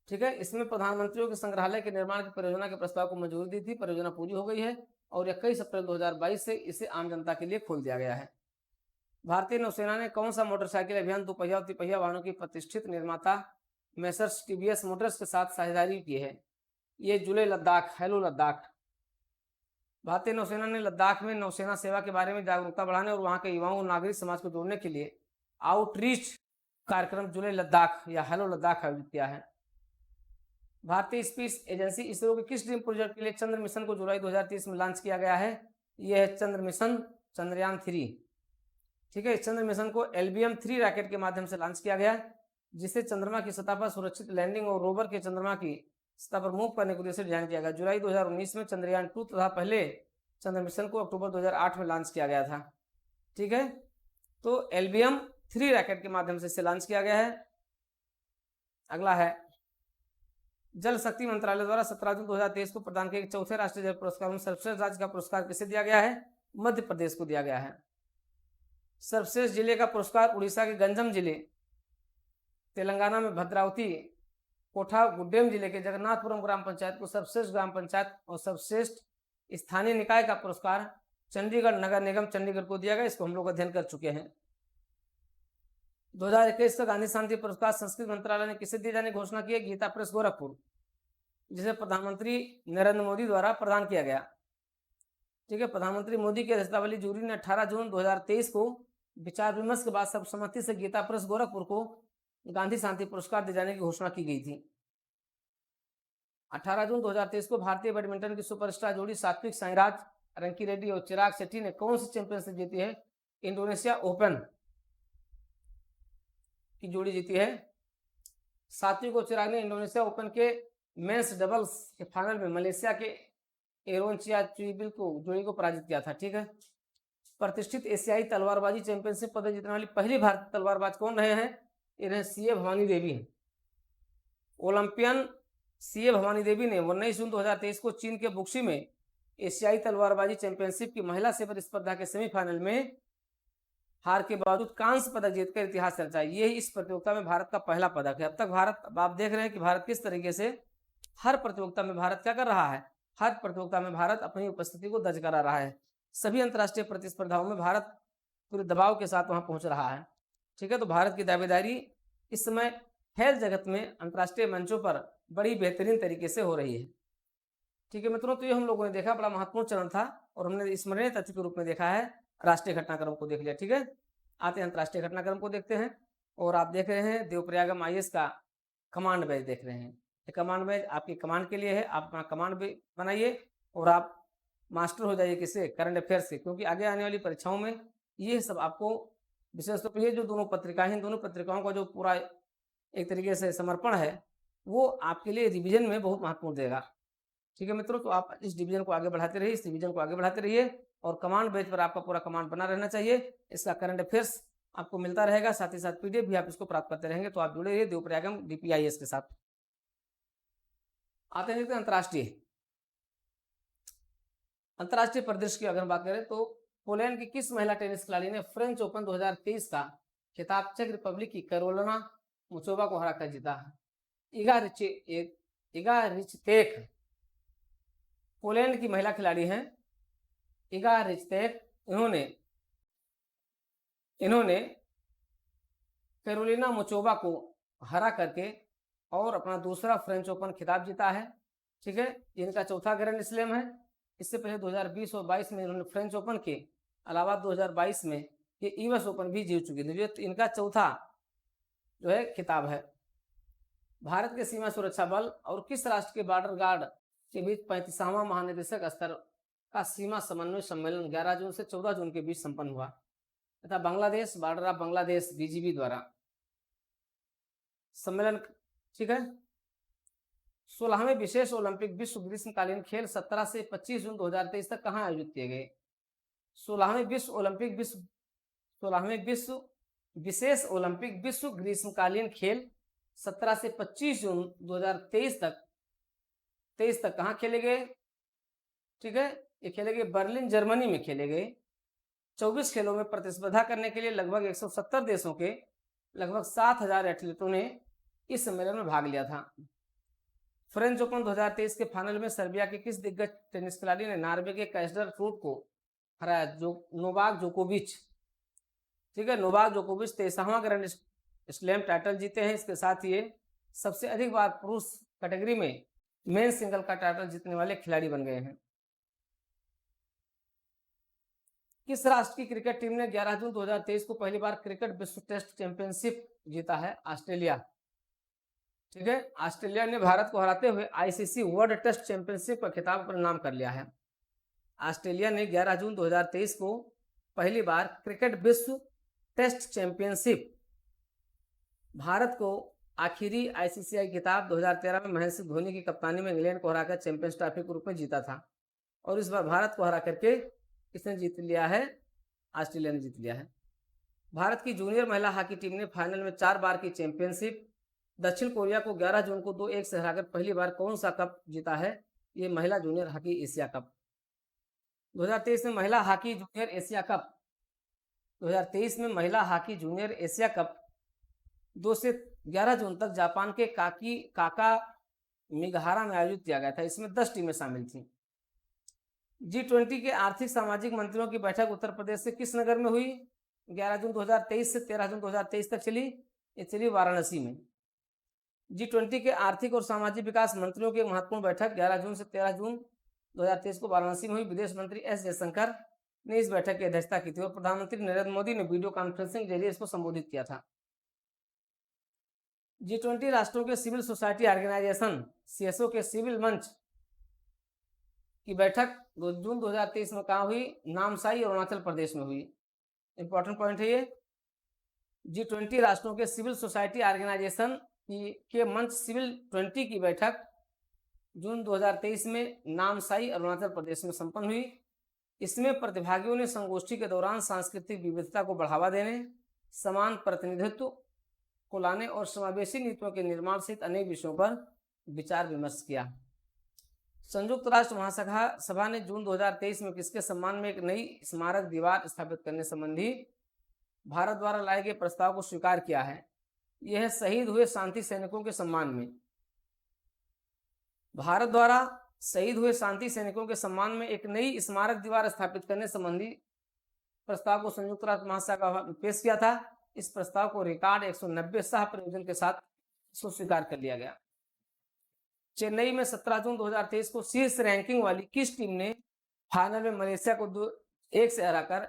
ठीक है। इसमें प्रधानमंत्रियों के संग्रहालय के निर्माण की परियोजना के प्रस्ताव को मंजूरी दी थी। परियोजना पूरी हो गई है और 21 अप्रैल 2022 से इसे आम जनता के लिए खोल दिया गया है। भारतीय नौसेना ने कौन सा मोटरसाइकिल अभियान दोपहिया और तिपहिया वाहनों की प्रतिष्ठित निर्माता मेसर्स TVS मोटर्स के साथ साझेदारी की है? ये जुले लद्दाख, हेलो लद्दाख। भारतीय नौसेना ने लद्दाख में नौसेना सेवा के बारे में जागरूकता बढ़ाने और वहां के युवाओं और नागरिक समाज को जोड़ने के लिए आउटरीच कार्यक्रम जुले लद्दाख या हेलो लद्दाख आयोजित किया है। भारतीय स्पेस एजेंसी इसरो के किस ड्रीम प्रोजेक्ट के लिए चंद्र मिशन को जुलाई 2030 में लॉन्च किया गया है? यह है चंद्र मिशन, चंद्रयान 3। ठीक है। इस चंद्र मिशन को LBM-3 रॉकेट के माध्यम से लॉन्च किया गया, जिसे चंद्रमा की सतह पर सुरक्षित लैंडिंग और रोवर के चंद्रमा की सतह पर मूव करने के उद्देश्य से डिजाइन किया गया। जुलाई 2019 में चंद्रयान 2 तथा पहले चंद्र मिशन को अक्टूबर 2008 में लॉन्च किया गया था। ठीक है। तो LBM-3 रॉकेट के माध्यम से इसे लॉन्च किया गया है। अगला है जल शक्ति मंत्रालय द्वारा 17 जून 2023 को प्रदान किए गए चौथे राष्ट्रीय जल पुरस्कार में सर्वश्रेष्ठ राज्य का पुरस्कार किसे दिया गया है? मध्य प्रदेश को दिया गया है। सर्वश्रेष्ठ जिले का पुरस्कार उड़ीसा के गंजम जिले, तेलंगाना में भद्रावती, कोठागुड्डेम जिले के जगन्नाथपुरम ग्राम पंचायत को सर्वश्रेष्ठ ग्राम पंचायत और सर्वश्रेष्ठ स्थानीय निकाय का पुरस्कार चंडीगढ़ नगर निगम चंडीगढ़ को दिया गया। इसको हम लोग अध्ययन कर चुके हैं। 2021 का गांधी शांति पुरस्कार संस्कृति मंत्रालय ने किसे दिए जाने की घोषणा की है? गीता प्रेस गोरखपुर, जिसे प्रधानमंत्री नरेंद्र मोदी द्वारा प्रदान किया गया। ठीक है। प्रधानमंत्री मोदी की अध्यक्षता वाली जूरी ने 18 जून 2023 को विचार विमर्श के बाद सर्वसम्मति से गीता प्रेस गोरखपुर को गांधी शांति पुरस्कार दिए जाने की घोषणा की गई थी। 18 जून 2023 को भारतीय बैडमिंटन की सुपरस्टार जोड़ी सात्विक साईराज रंकी रेड्डी और चिराग शेट्टी ने कौन सी चैंपियनशिप जीती है? इंडोनेशिया ओपन की जोड़ी जीती है। सात्विक और चिराग ने इंडोनेशिया ओपन के मेंस डबल्स के फाइनल में मलेशिया के एरोनचिया चुइबिल को जोड़ी को पराजित किया था। ठीक है। प्रतिष्ठित एशियाई तलवारबाजी चैंपियनशिप पदक जीतने वाली पहली भारतीय तलवारबाज कौन रहे हैं? इन्हें CA Bhavani Devi. Olympian CA Bhavani Devi ने 19 जून 2023 को चीन के बुक्सी में एशियाई तलवारबाजी चैंपियनशिप की महिला सेवर स्पर्धा के सेमीफाइनल में हार के बावजूद कांस्य पदक जीतकर इतिहास रचा। ये इस प्रतियोगिता में भारत का पहला पदक है। अब तक भारत, आप देख रहे हैं कि भारत किस तरीके से हर प्रतियोगिता में भारत क्या कर रहा है? हर प्रतियोगिता में भारत अपनी उपस्थिति को दर्ज करा रहा है। सभी अंतर्राष्ट्रीय प्रतिस्पर्धाओं में भारत पूरे दबाव के साथ वहां पहुंच रहा है। ठीक है। तो भारत की दावेदारी इस समय खेल जगत में अंतर्राष्ट्रीय मंचों पर बड़ी बेहतरीन तरीके से हो रही है। ठीक है मित्रों, तो ये हम लोगों ने देखा, बड़ा महत्वपूर्ण चरण था और हमने स्मरणीय तथ्य के रूप में देखा है। राष्ट्रीय घटनाक्रम को देख लिया। ठीक है। आते हैं अंतर्राष्ट्रीय घटनाक्रम को देखते हैं। और आप देख रहे हैं देवप्रयागम IAS का कमांड बैच देख रहे हैं। ये कमांड बैच आपकी कमांड के लिए है। आप अपना कमांड भी बनाइए और आप मास्टर हो जाइए किससे? करंट अफेयर्स से, क्योंकि आगे आने वाली परीक्षाओं में ये सब आपको विशेष तौर पर ये जो दोनों पत्रिकाएं हैं, दोनों पत्रिकाओं का जो पूरा एक तरीके से समर्पण है वो आपके लिए रिवीजन में बहुत महत्वपूर्ण देगा। ठीक है मित्रों, तो आप इस डिवीजन को आगे बढ़ाते रहिए, इस रिवीजन को आगे बढ़ाते रहिए और कमांड बैच पर आपका पूरा कमांड बना रहना चाहिए। इसका करंट अफेयर्स आपको मिलता रहेगा, साथ ही साथ PDF भी आप इसको प्राप्त करते रहेंगे। तो आप जुड़े रहिए देवप्रयागम DPIS के साथ। आते हैं अंतर्राष्ट्रीय परिदृश्य की अगर बात करें तो पोलैंड की किस महिला टेनिस खिलाड़ी ने फ्रेंच ओपन 2023 का खिताब चेक रिपब्लिक की कैरोलिना मुचोवा को हराकर जीता? इगा रिचतेक पोलैंड की महिला खिलाड़ी हैं। इगा रिचतेक, इन्होंने कैरोलिना मुचोवा को हरा करके और अपना दूसरा फ्रेंच ओपन खिताब जीता है। ठीक है। इनका चौथा ग्रैंड स्लैम है। इससे पहले 2020 और 22 में इन्होंने फ्रेंच ओपन के अलावा 2022 में ये US ओपन भी जीत चुके थे। इनका चौथा जो है खिताब है। भारत के सीमा सुरक्षा बल और किस राष्ट्र के बॉर्डर गार्ड के बीच 35वां महानिदेशक स्तर का सीमा समन्वय सम्मेलन 11 जून से 14 जून के बीच संपन्न हुआ तथा Bangladesh border of Bangladesh BGB द्वारा सम्मेलन, ठीक है। 16वें विशेष ओलंपिक विश्व ग्रीष्मकालीन खेल 17 से 25 जून 2023 तक कहां आयोजित किए गए? 16वें विश्व विशेष ओलंपिक विश्व ग्रीष्मकालीन खेल 17 से 25 जून 2023 तक कहां खेले गए? ठीक है, ये खेले गए बर्लिन जर्मनी में खेले गए। 24 खेलों में प्रतिस्पर्धा करने के लिए लगभग 170 देशों के लगभग 7000 एथलीटों ने इस सम्मेलन में भाग लिया था। फ्रेंच ओपन 2023 के फाइनल में सर्बिया के किस दिग्गज टेनिस खिलाड़ी ने नॉर्वे के कैस्टर रूड को हराया? नोवाक जोकोविच, ठीक है। नोवाक जोकोविच 23वां ग्रैंड स्लैम टाइटल जीते हैं। इसके साथ ये सबसे अधिक बार पुरुष कैटेगरी में मेन सिंगल का टाइटल जीतने वाले खिलाड़ी बन गए हैं। किस राष्ट्र की क्रिकेट टीम ने 11 जून 2023 को पहली बार क्रिकेट विश्व टेस्ट चैंपियनशिप जीता है? ऑस्ट्रेलिया, ठीक है। ऑस्ट्रेलिया ने भारत को हराते हुए आईसीसी वर्ल्ड टेस्ट चैंपियनशिप का खिताब अपने नाम कर लिया है। ऑस्ट्रेलिया ने 11 जून 2023 को पहली बार क्रिकेट विश्व टेस्ट चैंपियनशिप भारत को आखिरी आईसीसी खिताब 2013 में महेंद्र सिंह धोनी की कप्तानी में इंग्लैंड को हराकर चैंपियंस ट्रॉफी के रूप में जीता था और इस बार भारत को हरा करके किसने जीत लिया है? ऑस्ट्रेलिया ने जीत लिया है। भारत की जूनियर महिला हॉकी टीम ने फाइनल में 4 बार की चैंपियनशिप दक्षिण कोरिया को 11 जून को 2-1 से हराकर पहली बार कौन सा कप जीता है? ये महिला जूनियर हॉकी एशिया कप। 2023 में महिला हॉकी जूनियर एशिया कप 2023 में महिला हॉकी जूनियर एशिया कप 2 से 11 जून तक जापान के काका मिगहारा में आयोजित किया गया था। इसमें 10 टीमें शामिल थीं। G20 के आर्थिक सामाजिक मंत्रियों की बैठक उत्तर प्रदेश से किस नगर में हुई? 11 जून 2023 से 13 जून 2023 तक चली। ये चली वाराणसी में। G20 के आर्थिक और सामाजिक विकास मंत्रियों की महत्वपूर्ण बैठक 11 जून से 13 जून 2023 को वाराणसी में हुई। विदेश मंत्री एस जयशंकर ने इस बैठक की अध्यक्षता की थी और प्रधानमंत्री नरेंद्र मोदी ने वीडियो कॉन्फ्रेंसिंग के जरिए इसको संबोधित किया था। G20 राष्ट्रों के सिविल सोसाइटी ऑर्गेनाइजेशन सीएसओ के सिविल मंच की बैठक 2 जून 2023 में कहाँ हुई? नामसाई अरुणाचल प्रदेश में हुई। इंपॉर्टेंट पॉइंट है ये। G20 राष्ट्रों के सिविल सोसाइटी ऑर्गेनाइजेशन के मंच सिविल 20 की बैठक जून 2023 में नामसाई अरुणाचल प्रदेश में संपन्न हुई। इसमें प्रतिभागियों ने संगोष्ठी के दौरान सांस्कृतिक विविधता को बढ़ावा देने, समान प्रतिनिधित्व को लाने और समावेशी नीतियों के निर्माण सहित अनेक विषयों पर विचार विमर्श किया। संयुक्त राष्ट्र महासभा ने जून 2023 में किसके सम्मान में एक नई स्मारक दीवार स्थापित करने संबंधी भारत द्वारा लाए गए प्रस्ताव को स्वीकार किया है? यह शहीद हुए शांति सैनिकों के सम्मान में। भारत द्वारा शहीद हुए शांति सैनिकों के सम्मान में एक नई स्मारक दीवार स्थापित करने संबंधी प्रस्ताव को संयुक्त राष्ट्र महासभा में पेश किया था। इस प्रस्ताव को रिकॉर्ड 190 सह प्रयोजन के साथ इसको स्वीकार कर लिया गया। चेन्नई में 17 जून 2023 को शीर्ष रैंकिंग वाली किस टीम ने फाइनल में मलेशिया को 2-1 से हराकर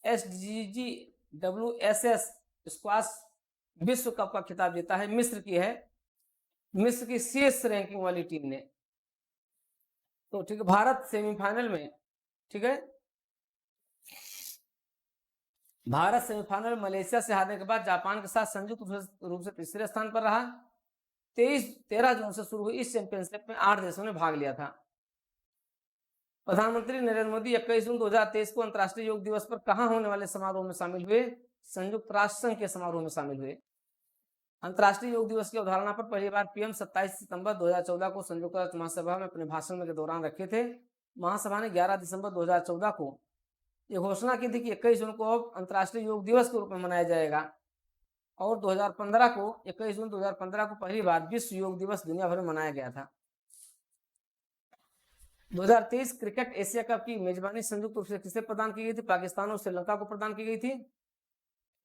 SGGWSS स्क्वाश विश्व कप का खिताब जीता है? मिस्र की है, मिस्र की शीर्ष रैंकिंग वाली टीम ने। तो ठीक है, भारत सेमीफाइनल में, ठीक है, भारत सेमीफाइनल में मलेशिया से हारने के बाद जापान के साथ संयुक्त रूप से तीसरे स्थान पर रहा। 13 जून से शुरू हुई इस चैंपियनशिप में 8 देशों ने भाग लिया था। प्रधानमंत्री नरेंद्र मोदी 21 जून 2023 को अंतर्राष्ट्रीय योग दिवस पर कहां होने वाले समारोह में शामिल हुए? संयुक्त राष्ट्र संघ के समारोह में शामिल हुए। अंतर्राष्ट्रीय योग दिवस की अवधारणा पर पहली बार पीएम 27 सितंबर 2014 को संयुक्त राष्ट्र महासभा में अपने भाषण के दौरान रखे थे। महासभा ने 11 दिसंबर 2014 को यह घोषणा की थी कि 21 जून को अब अंतर्राष्ट्रीय योग दिवस के रूप में मनाया जाएगा और 2015 को 21 जून 2015 को पहली बार विश्व योग दिवस दुनिया भर में मनाया गया था। 2023 क्रिकेट एशिया कप की मेजबानी संयुक्त रूप से किसे प्रदान की गई थी? पाकिस्तान और श्रीलंका को प्रदान की गई थी।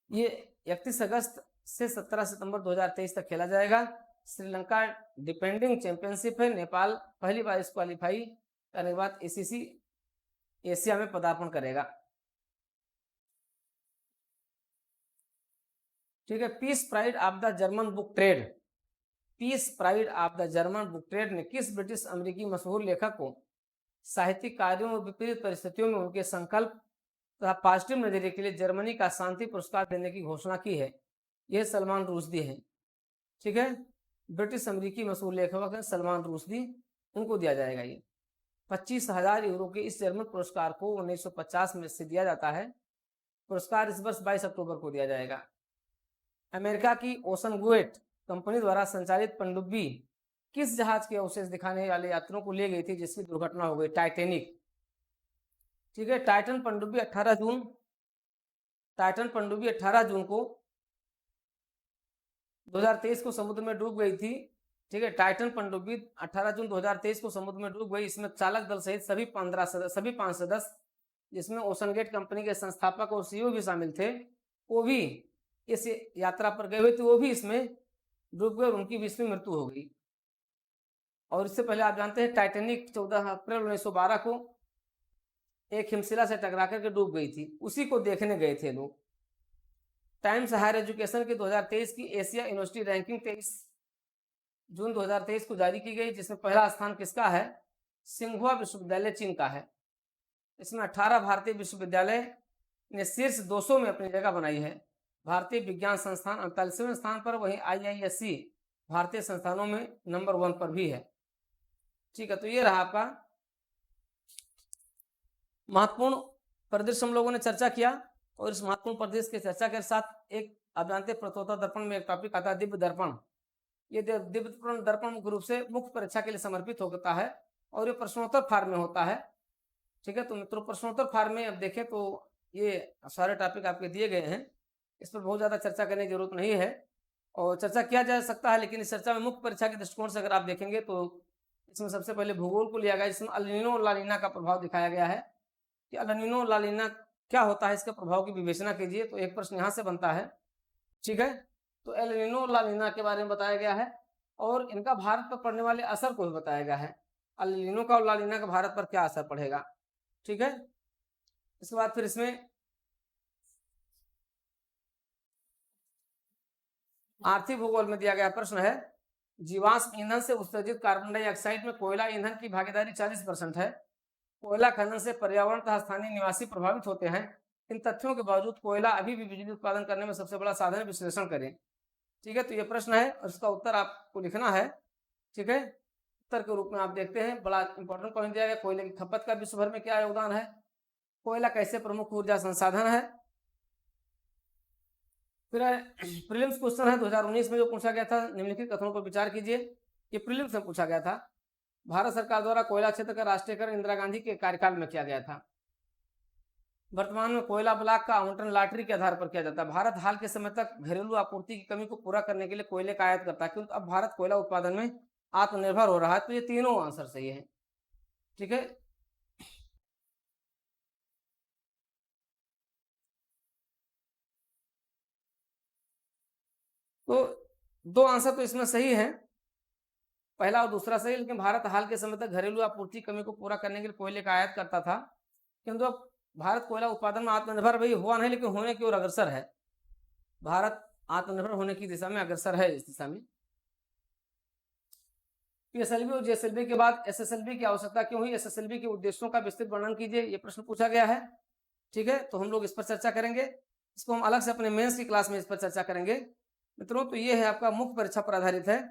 ये 31 अगस्त से 17 सितंबर 2023 तक खेला जाएगा। श्रीलंका डिफेंडिंग चैंपियनशिप है। नेपाल पहली बार इस क्वालिफाई करने के बाद एसीसी एशिया में पदार्पण करेगा। ठीक है, peace prize of the German book trade peace prize of the German book trade ने किस ब्रिटिश अमेरिकी मशहूर लेखक को साहित्यिक कार्यों और विपरीत परिस्थितियों में उनके संकल्प तथा पॉजिटिव नजरिए के लिए जर्मनी का शांति पुरस्कार देने की घोषणा की है? यह सलमान रुश्दी है। ठीक है, ब्रिटिश अमेरिकी मशहूर लेखक है सलमान रुश्दी, उनको दिया जाएगा ये 25,000 यूरो के इस जर्मन पुरस्कार को 1950 में से दिया जाता है। पुरस्कार इस वर्ष 22 अक्टूबर को दिया जाएगा। अमेरिका की ओशन गेट कंपनी द्वारा संचालित पनडुब्बी किस जहाज के अवशेष दिखाने वाले यात्रियों को ले गई थी जिसकी दुर्घटना हो गई? टाइटैनिक। ठीक है, टाइटन पनडुब्बी 18 जून को 2023 को समुद्र में डूब गई थी। ठीक है, टाइटन पनडुब्बी 18 जून 2023 को समुद्र में डूब गई। इसमें चालक दल सहित सभी 5 सदस्य, जिसमें ओशन गेट कंपनी के संस्थापक और सीईओ भी शामिल थे, वो भी इस यात्रा पर गए हुए थे, वो भी इसमें डूब गए और उनकी भी इसमें मृत्यु हो गई। और इससे पहले आप जानते हैं टाइटैनिक 14 अप्रैल 1912 को एक हिमशिला से टकरा करके डूब गई थी, उसी को देखने गए थे लोग। टाइम्स हायर एजुकेशन की 2023 की एशिया यूनिवर्सिटी रैंकिंग 23 जून 2023 को जारी की गई, जिसमें पहला स्थान किसका है? सिंघुआ विश्वविद्यालय चीन का है। इसमें 18 भारतीय विश्वविद्यालय ने शीर्ष 200 में अपनी जगह बनाई है। भारतीय विज्ञान संस्थान 48वें स्थान पर, वहीं IISc भारतीय संस्थानों में नंबर 1 पर भी है। ठीक है, तो ये रहा आपका महत्वपूर्ण परिदृश्य हम लोगों ने चर्चा किया। और इस महत्वपूर्ण परिदृश्य की चर्चा के साथ एक आप जानते हैं प्रश्नोत्तर दर्पण में एक टॉपिक आता है दिव्य दर्पण। ये दिव्य दर्पण मुख्य रूप से मुख्य परीक्षा के लिए समर्पित होता है और ये प्रश्नोत्तर फार्म में होता है। ठीक है, तो मित्रों प्रश्नोत्तर फार्म में अब देखें तो ये सारे टॉपिक आपके दिए गए हैं, इस पर बहुत ज़्यादा चर्चा करने की जरूरत नहीं है और चर्चा किया जा सकता है, लेकिन इस चर्चा में मुख्य परीक्षा के दृष्टिकोण से अगर आप देखेंगे तो इसमें सबसे पहले भूगोल को लिया गया, जिसमें अल नीनो और ला नीना का प्रभाव दिखाया गया है कि अल नीनो और ला नीना क्या होता है, इसके प्रभाव की विवेचना कीजिए। तो एक प्रश्न यहाँ से बनता है। ठीक है, तो एल नीनो और ला नीना के बारे में बताया गया है और इनका भारत पर पड़ने वाले असर को भी बताया गया है। अल नीनो का और ला नीना का भारत पर क्या असर पड़ेगा। ठीक है, इसके बाद फिर इसमें आर्थिक भूगोल में दिया गया प्रश्न है, जीवाश्म ईंधन से उत्सर्जित कार्बन डाइऑक्साइड में कोयला ईंधन की भागीदारी 40% है। कोयला खनन से पर्यावरण तथा स्थानीय निवासी प्रभावित होते हैं। इन तथ्यों के बावजूद कोयला अभी भी बिजली उत्पादन करने में सबसे बड़ा साधन है, विश्लेषण करें। ठीक है, तो ये प्रश्न है और इसका उत्तर आपको लिखना है। ठीक है, उत्तर के रूप में आप देखते हैं, बड़ा इंपॉर्टेंट पॉइंट दिया गया, कोयले की खपत का विश्व भर में क्या योगदान है, कोयला कैसे प्रमुख ऊर्जा संसाधन है। फिर प्रीलिम्स क्वेश्चन है 2019 में जो पूछा गया था, निम्नलिखित कथनों पर विचार कीजिए। ये प्रीलिम्स में पूछा गया था, भारत सरकार द्वारा कोयला क्षेत्र का राष्ट्रीयकरण इंदिरा गांधी के कार्यकाल में किया गया था। वर्तमान में कोयला ब्लॉक का आवंटन लॉटरी के आधार पर किया जाता है। भारत हाल के समय तक घरेलू आपूर्ति की कमी को पूरा करने के लिए कोयले का आयात करता है, क्योंकि अब भारत कोयला उत्पादन में आत्मनिर्भर हो रहा है। तो ये तीनों आंसर सही है। ठीक है, तो 2 आंसर तो इसमें सही है, पहला और दूसरा सही, लेकिन भारत हाल के समय तक घरेलू आपूर्ति कमी को पूरा करने के लिए कोयले का आयात करता था, किंतु अब भारत कोयला उत्पादन में आत्मनिर्भर भाई हुआ नहीं, लेकिन होने की ओर अग्रसर है। भारत आत्मनिर्भर होने की दिशा में अग्रसर है, इस दिशा में। PSLV और JSLV के बाद SSLV की आवश्यकता क्यों हुई, SSLV के उद्देश्यों का विस्तृत वर्णन कीजिए, ये प्रश्न पूछा गया है। ठीक है, तो हम लोग इस पर चर्चा करेंगे, इसको हम अलग से अपने मेंस की क्लास में इस पर चर्चा करेंगे। मित्रों, तो ये है आपका मुख्य परीक्षा पर आधारित है।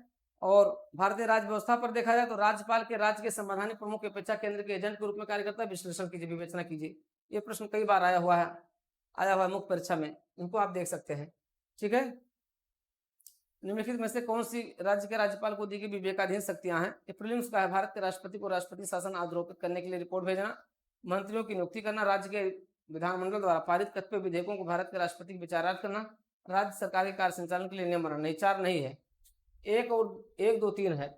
और भारतीय राज्य व्यवस्था पर देखा जाए तो राज्यपाल के राज्य के संवैधानिक प्रमुख की अपेक्षा केंद्र के एजेंट के रूप में कार्य करता है। विश्लेषण कीजिए, विवेचना कीजिए। ये प्रश्न कई बार आया हुआ है मुख्य परीक्षा में, इनको आप देख सकते हैं। ठीक है, निम्नलिखित में से कौन सी राज्य के राज्यपाल को दी गई विवेकाधीन शक्तियां हैं। ये प्रीलिम्स का है, भारत के राष्ट्रपति को राष्ट्रपति शासन आरोपित करने के लिए रिपोर्ट भेजना, मंत्रियों की नियुक्ति करना, राज्य के विधानमंडल द्वारा पारित कतिपय विधेयकों को भारत के राष्ट्रपति की विचारार्थ करना, राज्य सरकार के कार्य संचालन के लिए नियम बनाना। नहीं, 4 नहीं है, 1 और 1 2 3 है।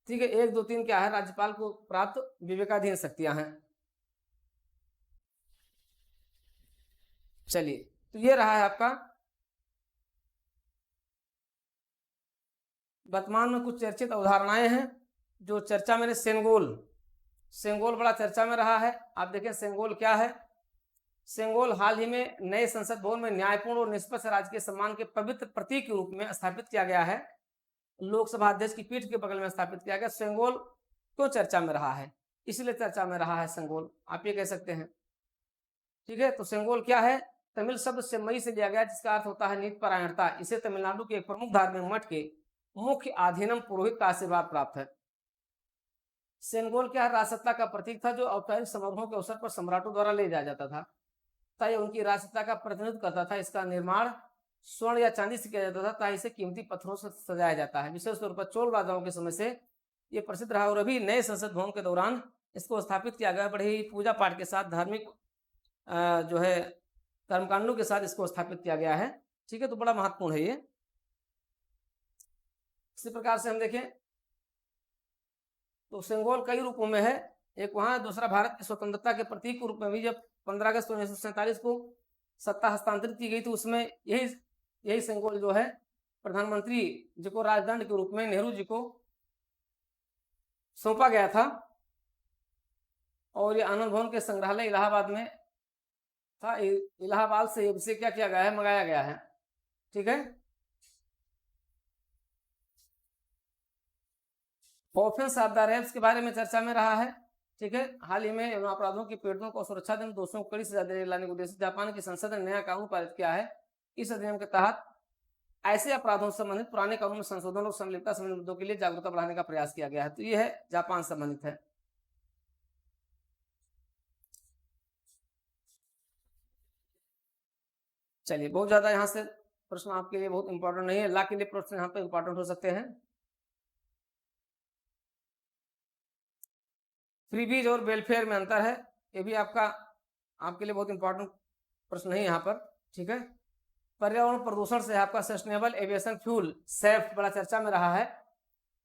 ठीक है, 1 2 3 क्या है, राज्यपाल को प्राप्त विवेकाधीन शक्तियां हैं। चलिए, तो ये रहा है आपका वर्तमान में कुछ चर्चित अवधारणाएं हैं जो चर्चा में। सेंगोल बड़ा चर्चा में रहा है। आप देखें सेंगोल क्या है, सेंगोल हाल ही में नए संसद भवन में न्यायपूर्ण और निष्पक्ष राजकीय सम्मान के पवित्र प्रतीक के रूप में स्थापित किया गया है। लोकसभा अध्यक्ष की पीठ के बगल में स्थापित किया गया। सेंगोल क्यों चर्चा में रहा है? इसलिए चर्चा में रहा है सेंगोल, आप ये कह सकते हैं। ठीक है, तो सेंगोल क्या है? तमिल शब्द सेम्मई से लिया गया, जिसका अर्थ होता है नीति परायणता। इसे तमिलनाडु के एक प्रमुख धार्मिक मठ के मुख्य अधीनम पुरोहित का आशीर्वाद प्राप्त है। सेंगोल क्या है? राजसत्ता का प्रतीक था, जो औपचारिक समारोहों के अवसर पर सम्राटों द्वारा ले जाया जाता था, ताकि उनकी राजसत्ता का प्रतिनिधित्व करता था। इसका निर्माण स्वर्ण या चांदी से किया जाता था, ताकि इसे कीमती पत्थरों से सजाया जाता है। विशेष तौर पर चोल राजाओं के समय से ये प्रसिद्ध रहा, और अभी नए संसद भवन के दौरान इसको स्थापित किया गया। बड़े ही पूजा पाठ के साथ, धार्मिक जो है कर्मकांडों के साथ इसको स्थापित किया गया है। ठीक है, तो बड़ा महत्वपूर्ण है ये। इसी प्रकार से हम देखें तो सेंगोल कई रूपों में है। एक वहां, दूसरा भारत की स्वतंत्रता के प्रतीक के रूप में भी, जब 15 अगस्त 1947 को सत्ता हस्तांतरित की गई थी, उसमें यही सेंगोल जो है प्रधानमंत्री जी को राजदंड के रूप में नेहरू जी को सौंपा गया था। और ये आनंद भवन के संग्रहालय इलाहाबाद में था। इलाहाबाद से इसे क्या किया गया है? मंगाया गया है। ठीक है, ऑफेंस ऑफ द रेप्स के बारे में चर्चा में रहा है। ठीक है, हाल ही में अपराधों की पीड़ितों को सुरक्षा देने, दोषियों को कड़ी सजा दिलाने के उद्देश्य से जापान की संसद ने नया कानून पारित किया है। इस अधिनियम के तहत ऐसे अपराधों से संबंधित पुराने कानून में संशोधन और समलिप्तता संबंधी मुद्दों के लिए जागरूकता बढ़ाने का प्रयास किया गया है। तो यह है जापान संबंधित है। चलिए, बहुत ज्यादा यहाँ से प्रश्न आपके लिए बहुत इंपॉर्टेंट नहीं है, ला के लिए प्रश्न यहाँ पे इंपॉर्टेंट हो सकते हैं। फ्रीबीज और वेलफेयर में अंतर है, ये भी आपके लिए बहुत इंपॉर्टेंट प्रश्न नहीं है यहाँ पर। ठीक है, पर्यावरण प्रदूषण से आपका सस्टेनेबल एविएशन फ्यूल सेफ बड़ा चर्चा में रहा है।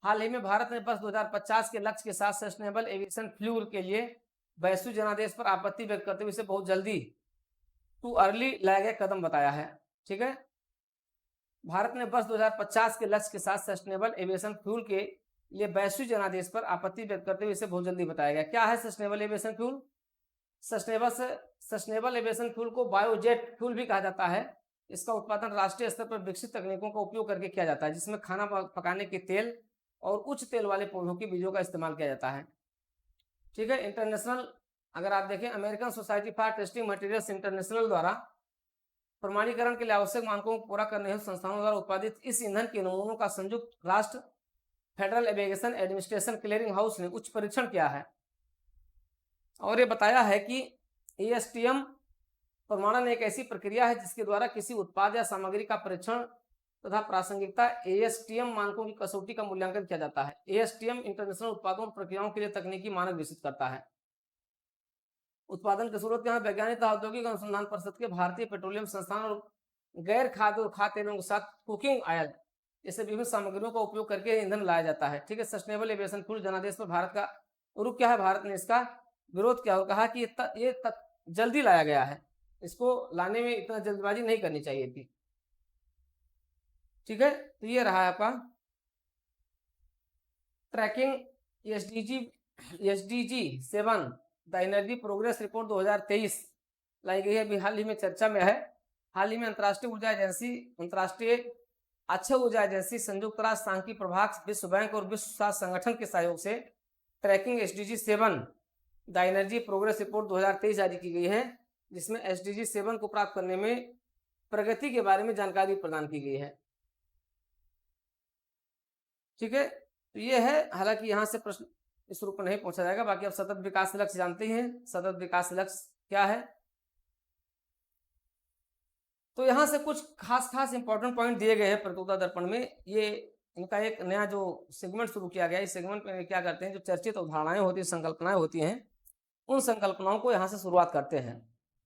हाल ही में भारत ने वर्ष 2050 के लक्ष्य के साथ सस्टेनेबल एविएशन फ्यूल के लिए वैश्विक जनादेश पर आपत्ति व्यक्त करते हुए इसे बहुत जल्दी टू अर्ली लाया गया कदम बताया है। ठीक है, भारत ने वर्ष 2050 के लक्ष्य के साथ सस्टेनेबल एविएशन फ्यूल के लिए वैश्विक जनादेश पर आपत्ति व्यक्त करते हुए इसे बहुत जल्दी बताया गया। क्या है sustainable aviation fuel? Sustainable aviation fuel को बायोजेट फ्यूल भी कहा जाता है। इसका उत्पादन राष्ट्रीय स्तर पर विकसित तकनीकों का उपयोग करके किया जाता है, जिसमें खाना पकाने के तेल और उच्च तेल वाले पौधों के बीजों का इस्तेमाल किया जाता है। ठीक है, इंटरनेशनल, अगर आप देखें, American society for testing materials international द्वारा प्रमाणीकरण के लिए आवश्यक मानकों को पूरा करने हेतु संस्थानों द्वारा उत्पादित इस ईंधन के नमूनों का संयुक्त राष्ट्र federal aviation administration clearing house ने उच्च परीक्षण किया है, और ये बताया है कि एएसटीएम प्रमाणन एक ऐसी प्रक्रिया है जिसके द्वारा किसी उत्पाद या सामग्री का परीक्षण तथा प्रासंगिकता एएसटीएम मानकों की कसौटी का मूल्यांकन किया जाता है। एएसटीएम इंटरनेशनल उत्पादों और प्रक्रियाओं के लिए तकनीकी मानक विकसित करता है। उत्पादन की जरूरत यहाँ वैज्ञानिक तथा औद्योगिक अनुसंधान परिषद के भारतीय पेट्रोलियम संस्थान और गैर खाद्य और खाद्य तेलों के साथ कुकिंग ऑयल जैसे विभिन्न सामग्रियों का उपयोग करके ईंधन लाया जाता है। ठीक है, सस्टेनेबल एविएशन फ्यूल जनादेश पर भारत का रुख क्या है? भारत ने इसका विरोध किया और कहा कि ये जल्दी लाया गया है, इसको लाने में इतना जल्दबाजी नहीं करनी चाहिए थी। ठीक है, तो ये रहा आपका tracking SDG 7 the energy progress report 2023 लाई गई है, अभी हाल ही में चर्चा में है। हाल ही में अंतर्राष्ट्रीय अक्षय ऊर्जा एजेंसी, संयुक्त राष्ट्र सांख्यिकी प्रभाग, विश्व बैंक और विश्व स्वास्थ्य संगठन के सहयोग से tracking SDG 7 the energy progress report 2023 जारी की गई है, जिसमें एसडीजी 7 को प्राप्त करने में प्रगति के बारे में जानकारी प्रदान की गई है। ठीक है, तो ये है। हालांकि यहाँ से प्रश्न इस रूप में नहीं पूछा जाएगा। बाकी आप सतत विकास लक्ष्य जानते हैं, सतत विकास लक्ष्य क्या है? तो यहाँ से कुछ खास इंपॉर्टेंट पॉइंट दिए गए हैं प्रतियोगिता दर्पण में। ये इनका एक नया जो सेगमेंट शुरू किया गया है, इस सेगमेंट में क्या करते हैं, जो चर्चित अवधारणाएं होती है, संकल्पनाएं होती हैं, उन संकल्पनाओं को यहाँ से शुरुआत करते हैं।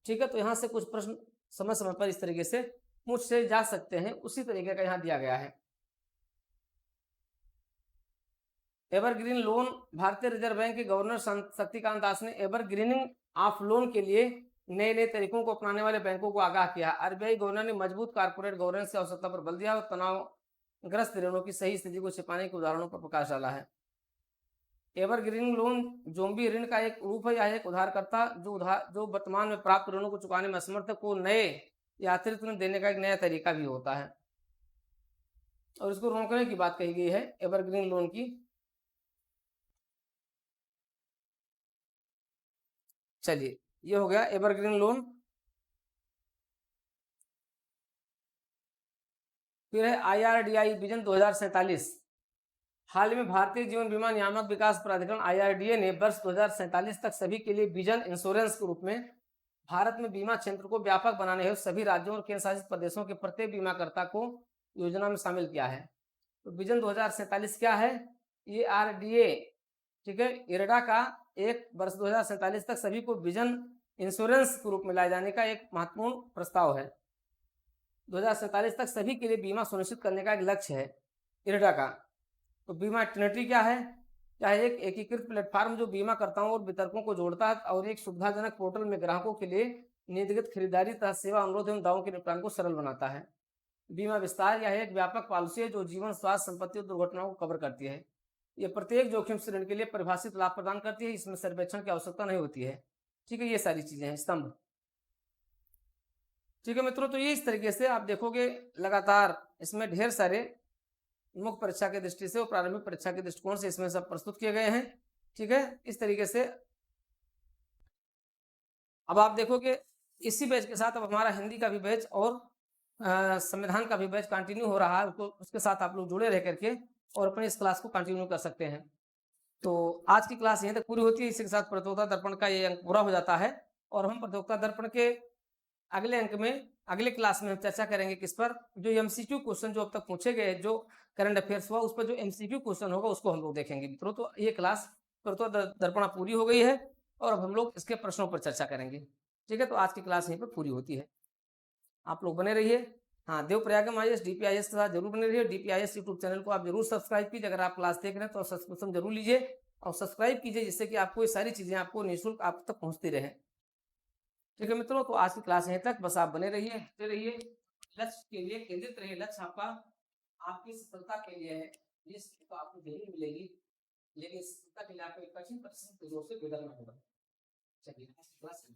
ठीक है, तो यहाँ से कुछ प्रश्न समय समय पर इस तरीके से पूछे जा सकते हैं, उसी तरीके का यहाँ दिया गया है। एवरग्रीन लोन, भारतीय रिजर्व बैंक के गवर्नर शक्तिकांत दास ने एवरग्रीनिंग ऑफ लोन के लिए नए तरीकों को अपनाने वाले बैंकों को आगाह किया। आरबीआई गवर्नर ने मजबूत कारपोरेट गवर्नेंस की आवश्यकता पर बल दिया और तनावग्रस्त ऋणों की सही स्थिति को छिपाने के उदाहरणों पर प्रकाश डाला है। एवरग्रीन लोन जोम्बी ऋण का एक रूप है या एक उधारकर्ता जो वर्तमान में प्राप्त ऋणों को चुकाने में असमर्थ है को नए या अतिरिक्त ऋण देने का एक नया तरीका भी होता है, और इसको रोकने की बात कही गई है एवरग्रीन लोन की। चलिए, ये हो गया एवरग्रीन लोन। फिर है IRDAI विजन 2047। हाल में भारतीय जीवन बीमा नियामक विकास प्राधिकरण IRDA ने वर्ष 2047 तक सभी के लिए विजन इंश्योरेंस के रूप में भारत में बीमा क्षेत्र को व्यापक बनाने हेतु सभी राज्यों और केंद्र शासित प्रदेशों के प्रत्येक बीमाकर्ता को योजना में शामिल किया है। तो विजन 2047 क्या है? ये RDA, ठीक है, इरडा का एक वर्ष 2047 तक सभी को विजन इंश्योरेंस के रूप में लाए जाने का एक महत्वपूर्ण प्रस्ताव है। 2047 तक सभी के लिए बीमा सुनिश्चित करने का एक लक्ष्य है इरडा का। तो बीमा ट्रिनिटी क्या है? क्या है? एक एकीकृत प्लेटफॉर्म जो बीमाकर्ताओं और वितरकों को जोड़ता है और एक सुविधाजनक पोर्टल में ग्राहकों के लिए नीतिगत खरीदारी तथा सेवा अनुरोध एवं दावों के निपटान को सरल बनाता है। बीमा विस्तार यह एक व्यापक पॉलिसी है जो जीवन, स्वास्थ्य, संपत्ति और दुर्घटनाओं को कवर करती है। यह प्रत्येक जोखिम से ऋण के लिए परिभाषित लाभ प्रदान करती है। इसमें सर्वेक्षण की आवश्यकता नहीं होती है। ठीक है, ये सारी चीजें हैं स्तंभ। ठीक है मित्रों, तो ये इस तरीके से आप देखोगे लगातार इसमें ढेर सारे मुख्य परीक्षा की दृष्टि से और प्रारंभिक परीक्षा के दृष्टिकोण से इसमें सब प्रस्तुत किए गए हैं। ठीक है, इस तरीके से अब आप देखोगे इसी बैच के साथ अब हमारा हिंदी का भी बैच और संविधान का भी बैच कंटिन्यू हो रहा है। उसके साथ आप लोग जुड़े रह करके और अपने इस क्लास को कंटिन्यू कर सकते हैं। तो आज की क्लास यहीं तक पूरी होती है। इसी के साथ प्रतियोगिता दर्पण का ये अंक पूरा हो जाता है और हम प्रतियोगिता दर्पण के अगले अंक में, अगले क्लास में हम चर्चा करेंगे किस पर? जो MCQ क्वेश्चन जो अब तक पूछे गए, जो करंट अफेयर्स हुआ उस पर जो MCQ क्वेश्चन होगा उसको हम लोग देखेंगे मित्रों। तो ये क्लास प्रतियोगिता दर्पण पूरी हो गई है और अब हम लोग इसके प्रश्नों पर चर्चा करेंगे। ठीक है, तो आज की क्लास यहीं पर पूरी होती है। आप लोग बने रहिए। हाँ, देवप्रयागम IAS DPIS के साथ जरूर बने रहिए। DPIS यूट्यूब चैनल को आप जरूर सब्सक्राइब कीजिए। अगर आप क्लास देख रहे हैं तो सब्सक्रिप्शन जरूर लीजिए और सब्सक्राइब कीजिए, जिससे कि आपको ये सारी चीजें आपको निःशुल्क आप तक पहुंचती रहे। ठीक है मित्रों, तो आज की क्लास यहीं तक। बस आप बने रहिए, हटते रहिए, लक्ष्य के लिए केंद्रित रहिए। लक्ष्य आपका आपकी सफलता के लिए है, ये तो आपको जरूर मिलेगी, लेकिन सफलता के लिए आपको एक कठिन परिश्रम के जोर से गुजरना होगा। चलिए क्लास